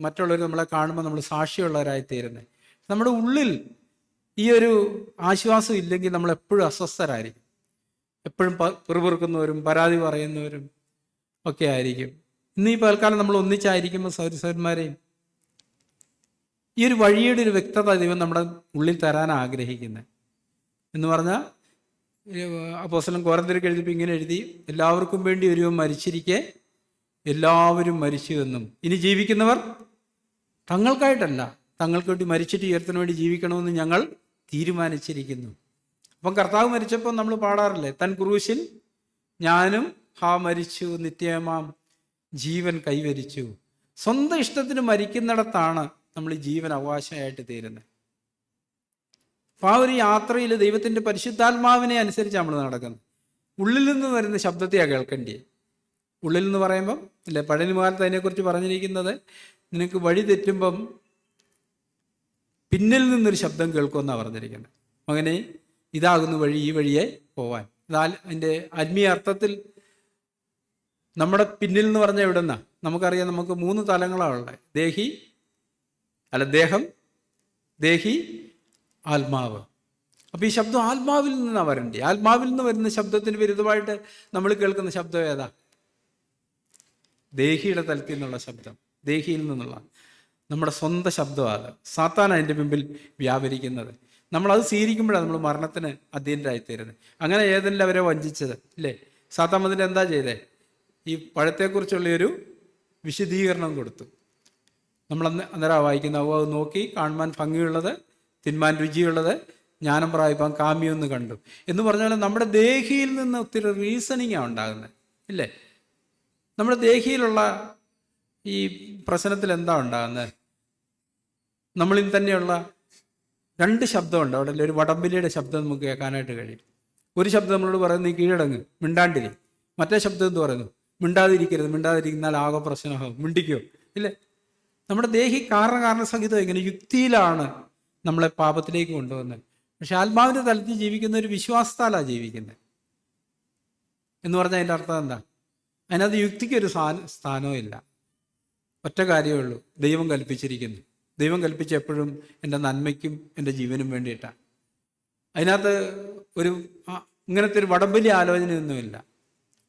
മറ്റുള്ളവർ നമ്മളെ കാണുമ്പോൾ നമ്മൾ സാക്ഷിയുള്ളവരായി തീരുന്നത്. നമ്മുടെ ഉള്ളിൽ ഈ ഒരു ആശ്വാസം ഇല്ലെങ്കിൽ നമ്മൾ എപ്പോഴും അസ്വസ്ഥരായിരിക്കും. എപ്പോഴും പിറുപിറുക്കുന്നവരും പരാതി പറയുന്നവരും ഒക്കെ ആയിരിക്കും. ഇന്ന് ഈ പൽക്കാലം നമ്മൾ ഒന്നിച്ചായിരിക്കുമ്പോൾ സഹോദരന്മാരെയും ഈ ഒരു വഴിയുടെ ഒരു വ്യക്തത ദൈവം നമ്മുടെ ഉള്ളിൽ തരാൻ ആഗ്രഹിക്കുന്നത്. എന്ന് പറഞ്ഞാൽ അപ്പോസ്തലൻ കൊരിന്ത്യർക്ക് എഴുതിയപ്പോൾ ഇങ്ങനെ എഴുതി, എല്ലാവർക്കും വേണ്ടി ഒരുവൻ മരിച്ചിരിക്കെ എല്ലാവരും മരിച്ചു എന്നും ഇനി ജീവിക്കുന്നവർ തങ്ങൾക്കായിട്ടല്ല, തങ്ങൾക്ക് വേണ്ടി മരിച്ചിട്ട് ഉയർത്തിന് വേണ്ടി ജീവിക്കണമെന്ന് ഞങ്ങൾ തീരുമാനിച്ചിരിക്കുന്നു. അപ്പം കർത്താവ് മരിച്ചപ്പോൾ നമ്മൾ പാടാറില്ലേ, തൻ ക്രൂശിൽ ഞാനും മരിച്ചു, നിത്യമാം ജീവൻ കൈവരിച്ചു. സ്വന്തം ഇഷ്ടത്തിന് മരിക്കുന്നിടത്താണ് നമ്മൾ ഈ ജീവൻ അവകാശമായിട്ട് തീരുന്നത്. അപ്പോൾ ആ ഒരു യാത്രയിൽ ദൈവത്തിൻ്റെ പരിശുദ്ധാത്മാവിനെ അനുസരിച്ച് നമ്മൾ നടക്കുന്നത്. ഉള്ളിൽ നിന്ന് വരുന്ന ശബ്ദത്തെയാണ് കേൾക്കേണ്ടത്. ഉള്ളിൽ നിന്ന് പറയുമ്പം അല്ലേ, പഴയ കാലത്ത് അതിനെക്കുറിച്ച് പറഞ്ഞിരിക്കുന്നത്, നിനക്ക് വഴി തെറ്റുമ്പം പിന്നിൽ നിന്നൊരു ശബ്ദം കേൾക്കുമെന്നാണ് പറഞ്ഞിരിക്കുന്നത്. മകനെ, ഇതാകുന്ന വഴി, ഈ വഴിയെ പോവാൻ. അതിൻ്റെ ആത്മീയ അർത്ഥത്തിൽ നമ്മുടെ പിന്നിൽ എന്ന് പറഞ്ഞാൽ എവിടെ നിന്നാ? നമുക്കറിയാം, നമുക്ക് 3 തലങ്ങളാണ് ഉള്ളത്. ദേഹം, ദേഹി, ആത്മാവ്. അപ്പോൾ ഈ ശബ്ദം ആത്മാവിൽ നിന്നാണ് വരണ്ടേ. ആത്മാവിൽ നിന്ന് വരുന്ന ശബ്ദത്തിന് വിരുദ്ധമായിട്ട് നമ്മൾ കേൾക്കുന്ന ശബ്ദം ഏതാ? ദേഹിയുടെ തലത്തിൽ നിന്നുള്ള ശബ്ദം, ദേഹിയിൽ നിന്നുള്ള നമ്മുടെ സ്വന്തം ശബ്ദമാണ്. സാത്താൻ അതിൻ്റെ മുമ്പിൽ വ്യാപരിക്കുന്നത്. നമ്മളത് സ്വീകരിക്കുമ്പോഴാണ് നമ്മൾ മരണത്തിന് അധീനരായിത്തീരുന്നത്. അങ്ങനെ ഏതെങ്കിലും അവരെ വഞ്ചിച്ചത് ഇല്ലേ? സാത്താൻ അതിന് എന്താ ചെയ്തേ? ഈ പഴത്തെക്കുറിച്ചുള്ളൊരു വിശദീകരണം കൊടുത്തു. അന്നേരം വായിക്കുന്ന, അത് നോക്കി കാണുവാൻ ഭംഗിയുള്ളത്, തിന്മാൻ രുചിയുള്ളത്, ജ്ഞാനം പ്രാപിപ്പാൻ കാമ്യമൊന്ന് കണ്ടു എന്ന് പറഞ്ഞാൽ നമ്മുടെ ദേഹിയിൽ നിന്ന് ഒത്തിരി റീസണിങ്ങാണ് ഉണ്ടാകുന്നത് ഇല്ലേ? നമ്മുടെ ദേഹിയിലുള്ള ഈ പ്രശ്നത്തിൽ എന്താ ഉണ്ടാകുന്നത്? നമ്മളിൽ തന്നെയുള്ള 2 ശബ്ദമുണ്ട് അവിടെ. ഒരു വടംവലിയുടെ ശബ്ദം നമുക്ക് കേൾക്കാനായിട്ട് കഴിയും. ഒരു ശബ്ദം നമ്മളോട് പറയുന്നത്, നീ കീഴടങ്ങ്, മിണ്ടാണ്ടിരി. മറ്റേ ശബ്ദം എന്ത് പറയുന്നു? മിണ്ടാതിരിക്കരുത്, മിണ്ടാതിരിക്കുന്നാൽ ആകെ പ്രശ്നമാകും, മിണ്ടിക്കോ ഇല്ലേ? നമ്മുടെ ദേഹി കാരണസഹിതം ഇങ്ങനെ യുക്തിയിലാണ് നമ്മളെ പാപത്തിലേക്ക് കൊണ്ടുവന്നത്. പക്ഷെ ആത്മാവിൻ്റെ തലത്തിൽ ജീവിക്കുന്ന ഒരു വിശ്വാസത്താലാണ് ജീവിക്കുന്നത് എന്ന് പറഞ്ഞാൽ അതിൻ്റെ അർത്ഥം എന്താ? അതിനകത്ത് യുക്തിക്കൊരു സ്ഥാനവും ഇല്ല. ഒറ്റ കാര്യമേ ഉള്ളൂ, ദൈവം കൽപ്പിച്ചിരിക്കുന്നു. ദൈവം കൽപ്പിച്ച എപ്പോഴും എൻ്റെ നന്മയ്ക്കും എൻ്റെ ജീവനും വേണ്ടിയിട്ടാണ്. അതിനകത്ത് ഇങ്ങനത്തെ ഒരു വടംവലി ആലോചനയൊന്നുമില്ല.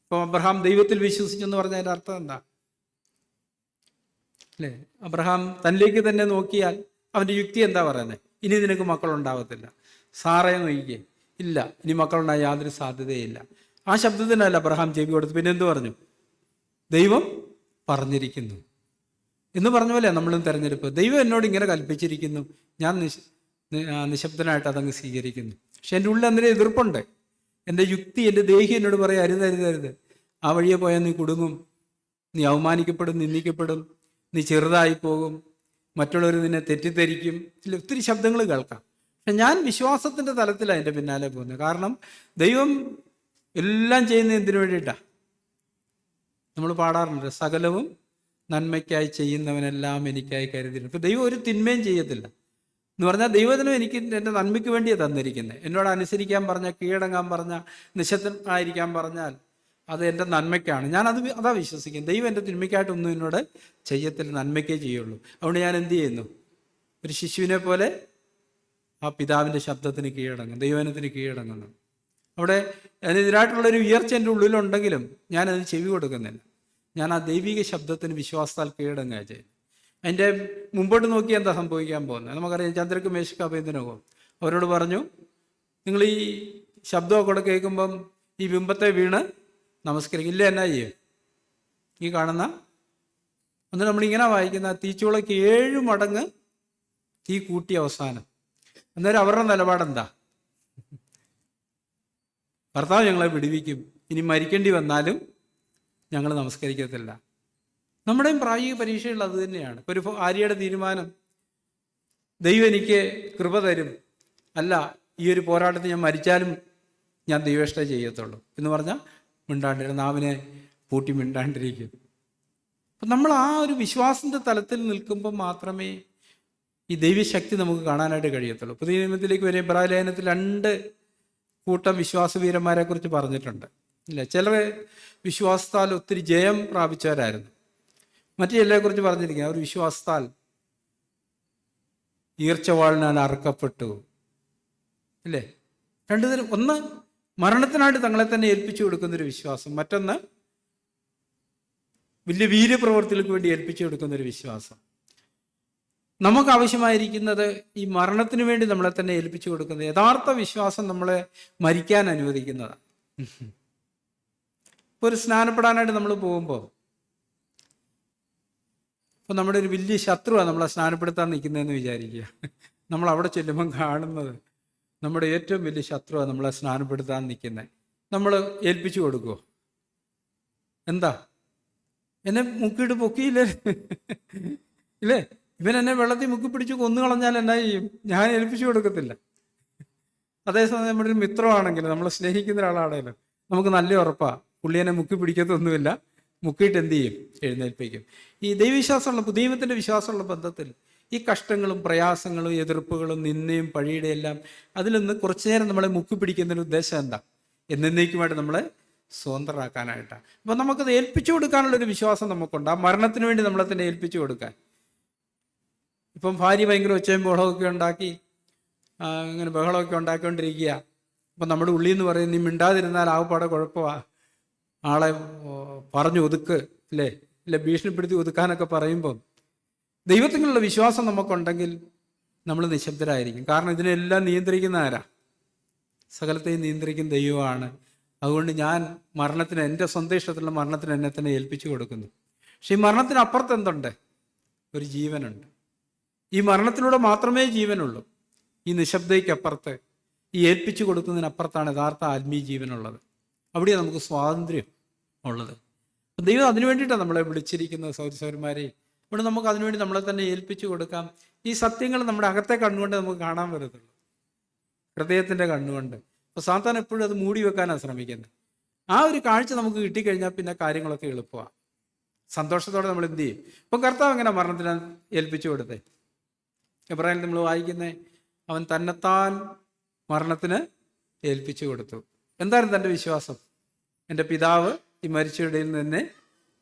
ഇപ്പോൾ അബ്രഹാം ദൈവത്തിൽ വിശ്വസിച്ചെന്ന് പറഞ്ഞാൽ അതിൻ്റെ അർത്ഥം എന്താ അല്ലേ? അബ്രഹാം തന്നിലേക്ക് തന്നെ നോക്കിയാൽ അവൻ്റെ യുക്തി എന്താ പറയുന്നത്? ഇനി നിനക്ക് മക്കളുണ്ടാവത്തില്ല. സാറയെ നോക്കിക്കേ, ഇല്ല, ഇനി മക്കളുണ്ടായ യാതൊരു സാധ്യതയില്ല. ആ ശബ്ദത്തിനല്ല അബ്രഹാം ചെവി കൊടുത്തു. പിന്നെ എന്ത് പറഞ്ഞു? ദൈവം പറഞ്ഞിരിക്കുന്നു എന്ന് പറഞ്ഞ പോലെ നമ്മളും തിരഞ്ഞെടുപ്പ്. ദൈവം എന്നോട് ഇങ്ങനെ കൽപ്പിച്ചിരിക്കുന്നു, ഞാൻ നിശബ്ദനായിട്ട് അതങ്ങ് സ്വീകരിക്കുന്നു. പക്ഷെ എൻ്റെ ഉള്ളിൽ അന്നേരം എതിർപ്പുണ്ട്. എൻ്റെ യുക്തി, എൻ്റെ ദേഹി എന്നോട് പറയാം, അരുതരുതരുത്, ആ വഴിയെ പോയാൽ നീ കുടുങ്ങും, നീ അവമാനിക്കപ്പെടും, നിന്ദിക്കപ്പെടും, നീ ചെറുതായി പോകും, മറ്റുള്ളവർ നിന്നെ തെറ്റിദ്ധരിക്കും. ഒത്തിരി ശബ്ദങ്ങൾ കേൾക്കാം. പക്ഷെ ഞാൻ വിശ്വാസത്തിൻ്റെ തലത്തിലാണ് എൻ്റെ പിന്നാലെ പോകുന്നത്. കാരണം ദൈവം എല്ലാം ചെയ്യുന്നത് എന്തിനു വേണ്ടിയിട്ടാണ്? നമ്മൾ പാടാറുണ്ട്, സകലവും നന്മയ്ക്കായി ചെയ്യുന്നവനെല്ലാം എനിക്കായി കരുതിയിരുന്നു. ഇപ്പം ദൈവം ഒരു തിന്മയും ചെയ്യത്തില്ല എന്ന് പറഞ്ഞാൽ ദൈവത്തിനും എനിക്ക് എൻ്റെ നന്മയ്ക്ക് വേണ്ടിയാണ് തന്നിരിക്കുന്നത്. എന്നോട് അനുസരിക്കാൻ പറഞ്ഞാൽ, കീഴടങ്ങാൻ പറഞ്ഞാൽ, നിശബ്ദനായിരിക്കാൻ പറഞ്ഞാൽ അത് എൻ്റെ നന്മയ്ക്കാണ്. അതാ വിശ്വസിക്കുന്നത്. ദൈവം എൻ്റെ തിന്മയ്ക്കായിട്ടൊന്നും എന്നോട് ചെയ്യത്തില്ല, നന്മയ്ക്കേ ചെയ്യുള്ളൂ. അതുകൊണ്ട് ഞാൻ എന്ത് ചെയ്യുന്നു? ഒരു ശിശുവിനെ പോലെ ആ പിതാവിൻ്റെ ശബ്ദത്തിന് കീഴടങ്ങും, ദൈവനത്തിന് കീഴടങ്ങുന്നു. അവിടെ അതിനെതിരായിട്ടുള്ളൊരു ഉയർച്ച എൻ്റെ ഉള്ളിലുണ്ടെങ്കിലും ഞാനതിന് ചെവി കൊടുക്കുന്നില്ല. ഞാൻ ആ ദൈവിക ശബ്ദത്തിന് വിശ്വാസത്താൽ കീഴടങ്ങുക ചെയ്യും. അതിൻ്റെ മുമ്പോട്ട് നോക്കി എന്താ സംഭവിക്കാൻ പോകുന്നത്? നമുക്കറിയാം, ചന്ദ്രക്ക് മേശക്ക് അഭേദനവും അവരോട് പറഞ്ഞു, നിങ്ങൾ ഈ ശബ്ദമൊക്കെ കൂടെ കേൾക്കുമ്പം ഈ ബിംബത്തെ വീണ് നമസ്കരിക്കും. ഇല്ല, എന്നാ ചെയ്യും? ഈ കാണുന്ന ഒന്ന് നമ്മളിങ്ങനെ വായിക്കുന്ന തീച്ചൂളയ്ക്ക് 7 മടങ്ങ് തീ കൂട്ടി അവസാനം. അന്നേരം അവരുടെ നിലപാടെന്താ? കർത്താവ് ഞങ്ങളെ വിടുവിക്കും, ഇനി മരിക്കേണ്ടി വന്നാലും ഞങ്ങൾ നമസ്കരിക്കത്തില്ല. നമ്മുടെയും പ്രായോഗിക പരീക്ഷകൾ അത് തന്നെയാണ്. ഇപ്പോൾ ഒരു ഭാര്യയുടെ തീരുമാനം, ദൈവം എനിക്ക് കൃപ തരും, അല്ല ഈ ഒരു പോരാട്ടത്തിൽ ഞാൻ മരിച്ചാലും ഞാൻ ദൈവേഷ്ട ചെയ്യത്തുള്ളൂ എന്ന് പറഞ്ഞാൽ മിണ്ടാണ്ടിരിക്കും, നാവിനെ പൂട്ടി മിണ്ടാണ്ടിരിക്കും. അപ്പം നമ്മൾ ആ ഒരു വിശ്വാസത്തിൻ്റെ തലത്തിൽ നിൽക്കുമ്പോൾ മാത്രമേ ഈ ദൈവശക്തി നമുക്ക് കാണാനായിട്ട് കഴിയത്തുള്ളൂ. പുതിയ നിയമത്തിലേക്ക് വരെ എബ്രായ ലേഖനത്തിൽ 2 കൂട്ടം വിശ്വാസവീരന്മാരെ കുറിച്ച് പറഞ്ഞിട്ടുണ്ട്, ഇല്ല. ചിലർ വിശ്വാസത്താൽ ഒത്തിരി ജയം പ്രാപിച്ചവരായിരുന്നു. മറ്റു ചിലരെക്കുറിച്ച് പറഞ്ഞിരിക്കുക, അവർ വിശ്വാസത്താൽ ഈർച്ചവാളിനാൽ അറുക്കപ്പെട്ടു, ഇല്ലേ? 2 തരം. ഒന്ന് മരണത്തിനായിട്ട് തങ്ങളെ തന്നെ ഏൽപ്പിച്ചു കൊടുക്കുന്നൊരു വിശ്വാസം, മറ്റൊന്ന് വലിയ വീര്യപ്രവർത്തികൾക്ക് വേണ്ടി ഏൽപ്പിച്ചു കൊടുക്കുന്നൊരു വിശ്വാസം. നമുക്ക് ആവശ്യമായിരിക്കുന്നത് ഈ മരണത്തിന് വേണ്ടി നമ്മളെ തന്നെ ഏൽപ്പിച്ചു കൊടുക്കുന്നത്. യഥാർത്ഥ വിശ്വാസം നമ്മളെ മരിക്കാൻ അനുവദിക്കുന്നതാണ്. ഇപ്പോൾ ഒരു സ്നാനപ്പെടാനായിട്ട് നമ്മൾ പോകുമ്പോൾ, ഇപ്പോൾ നമ്മുടെ ഒരു വലിയ ശത്രുവാണ് നമ്മളെ സ്നാനപ്പെടുത്താൻ നിൽക്കുന്നതെന്ന് വിചാരിക്കുക. നമ്മൾ അവിടെ ചെല്ലുമ്പം കാണുന്നത് നമ്മുടെ ഏറ്റവും വലിയ ശത്രുവാണ് നമ്മളെ സ്നാനപ്പെടുത്താൻ നിൽക്കുന്നത്. നമ്മൾ ഏൽപ്പിച്ചു കൊടുക്കുമോ? എന്താ, എന്നെ മുക്കിയിട്ട് പൊക്കിയില്ലേ, ഇല്ലേ? ഇവൻ എന്നെ വെള്ളത്തിൽ മുക്കി പിടിച്ച് കൊന്നു കളഞ്ഞാൽ എന്നാ ചെയ്യും? ഞാൻ ഏൽപ്പിച്ചു കൊടുക്കത്തില്ല. അതേസമയം നമ്മുടെ ഒരു മിത്രമാണെങ്കിലും, നമ്മളെ സ്നേഹിക്കുന്ന ഒരാളാണെങ്കിലും നമുക്ക് നല്ല ഉറപ്പാണ്, പുള്ളി എന്നെ മുക്കി പിടിക്കത്തൊന്നുമില്ല, മുക്കിയിട്ട് എന്ത് ചെയ്യും? എഴുന്നേൽപ്പിക്കും. ഈ ദൈവവിശ്വാസമുള്ള, പുതിയമത്തിൻ്റെ വിശ്വാസമുള്ള ബന്ധത്തിൽ ഈ കഷ്ടങ്ങളും പ്രയാസങ്ങളും എതിർപ്പുകളും നിന്നയും പഴിയുടെ എല്ലാം അതിൽ നിന്ന് കുറച്ചു നേരം നമ്മളെ മുക്കി പിടിക്കുന്നതിന് ഉദ്ദേശം എന്താ? എന്നേക്കുമായിട്ട് നമ്മളെ സ്വതന്ത്രരാക്കാനായിട്ടാണ്. അപ്പം നമുക്കത് ഏൽപ്പിച്ചു കൊടുക്കാനുള്ളൊരു വിശ്വാസം നമുക്കുണ്ട്. ആ മരണത്തിന് വേണ്ടി നമ്മളെ തന്നെ ഏൽപ്പിച്ചു കൊടുക്കാൻ. ഇപ്പം ഭാര്യ ഭയങ്കര ഒച്ചയും ബഹളമൊക്കെ ഉണ്ടാക്കി, ഇങ്ങനെ ബഹളമൊക്കെ ഉണ്ടാക്കിക്കൊണ്ടിരിക്കുക. അപ്പം നമ്മുടെ ഉള്ളിൽ നിന്ന് പറയും, നീ മിണ്ടാതിരുന്നാൽ ആവപ്പാടെ കുഴപ്പമാണ്, ആളെ പറഞ്ഞു ഒതുക്ക്, അല്ലേ, ഇല്ല ഭീഷണിപ്പെടുത്തി ഒതുക്കാനൊക്കെ പറയുമ്പം ദൈവത്തിനുള്ള വിശ്വാസം നമുക്കുണ്ടെങ്കിൽ നമ്മൾ നിശബ്ദരായിരിക്കും. കാരണം ഇതിനെല്ലാം നിയന്ത്രിക്കുന്ന ആരാ? സകലത്തെയും നിയന്ത്രിക്കുന്ന ദൈവമാണ്. അതുകൊണ്ട് ഞാൻ മരണത്തിന്, എൻ്റെ സ്വന്തം ഇഷ്ടത്തിലുള്ള മരണത്തിന് എന്നെ തന്നെ ഏൽപ്പിച്ചു കൊടുക്കുന്നു. പക്ഷെ ഈ മരണത്തിനപ്പുറത്ത് എന്തുണ്ട്? ഒരു ജീവനുണ്ട്. ഈ മരണത്തിലൂടെ മാത്രമേ ജീവനുള്ളൂ. ഈ നിശബ്ദയ്ക്കപ്പുറത്ത്, ഈ ഏൽപ്പിച്ചു കൊടുക്കുന്നതിനപ്പുറത്താണ് യഥാർത്ഥ ആത്മീയ ജീവനുള്ളത്. അവിടെയാണ് നമുക്ക് സ്വാതന്ത്ര്യം ഉള്ളത്. ദൈവം അതിനു വേണ്ടിയിട്ടാണ് നമ്മളെ വിളിച്ചിരിക്കുന്നത് സഹോദരന്മാരെ. ഇവിടെ നമുക്ക് അതിനുവേണ്ടി നമ്മളെ തന്നെ ഏൽപ്പിച്ചു കൊടുക്കാം. ഈ സത്യങ്ങൾ നമ്മുടെ അകത്തെ കണ്ണുകൊണ്ട് നമുക്ക് കാണാൻ പറ്റത്തുള്ളൂ, ഹൃദയത്തിൻ്റെ കണ്ണുകൊണ്ട്. അപ്പോൾ സാത്താൻ എപ്പോഴും അത് മൂടി വെക്കാനാണ് ശ്രമിക്കുന്നത്. ആ ഒരു കാഴ്ച നമുക്ക് കിട്ടിക്കഴിഞ്ഞാൽ പിന്നെ കാര്യങ്ങളൊക്കെ എളുപ്പമാണ്. സന്തോഷത്തോടെ നമ്മൾ എന്ത് ചെയ്യും? ഇപ്പം കർത്താവ് എങ്ങനെ മരണത്തിന് ഏൽപ്പിച്ചു കൊടുത്തേ? എബ്രാഹിം നമ്മൾ വായിക്കുന്നേ, അവൻ തന്നെത്താൻ മരണത്തിന് ഏൽപ്പിച്ചു കൊടുത്തു. എന്തായിരുന്നു തൻ്റെ വിശ്വാസം? എൻ്റെ പിതാവ് ഈ മരിച്ചവരുടെ നിന്ന് എന്നെ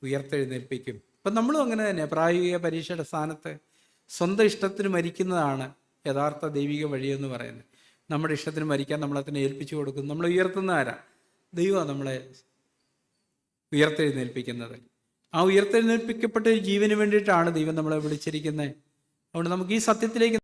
ഉയർത്തെഴുന്നേൽപ്പിക്കും. അപ്പം നമ്മളും അങ്ങനെ തന്നെ പ്രായോഗിക പരീക്ഷയുടെ സ്ഥാനത്ത് സ്വന്തം ഇഷ്ടത്തിന് മരിക്കുന്നതാണ് യഥാർത്ഥ ദൈവിക വഴിയെന്ന് പറയുന്നത്. നമ്മുടെ ഇഷ്ടത്തിന് മരിക്കാൻ നമ്മളെ തന്നെ ഏൽപ്പിച്ചു കൊടുക്കുന്നു. നമ്മളെ ഉയർത്തുന്ന ആരാ? ദൈവമാണ് നമ്മളെ ഉയർത്തെഴുന്നേൽപ്പിക്കുന്നത്. ആ ഉയർത്തെഴുന്നേൽപ്പിക്കപ്പെട്ട ഒരു ജീവന് വേണ്ടിയിട്ടാണ് ദൈവം നമ്മളെ വിളിച്ചിരിക്കുന്നത്. അതുകൊണ്ട് നമുക്ക് ഈ സത്യത്തിലേക്ക്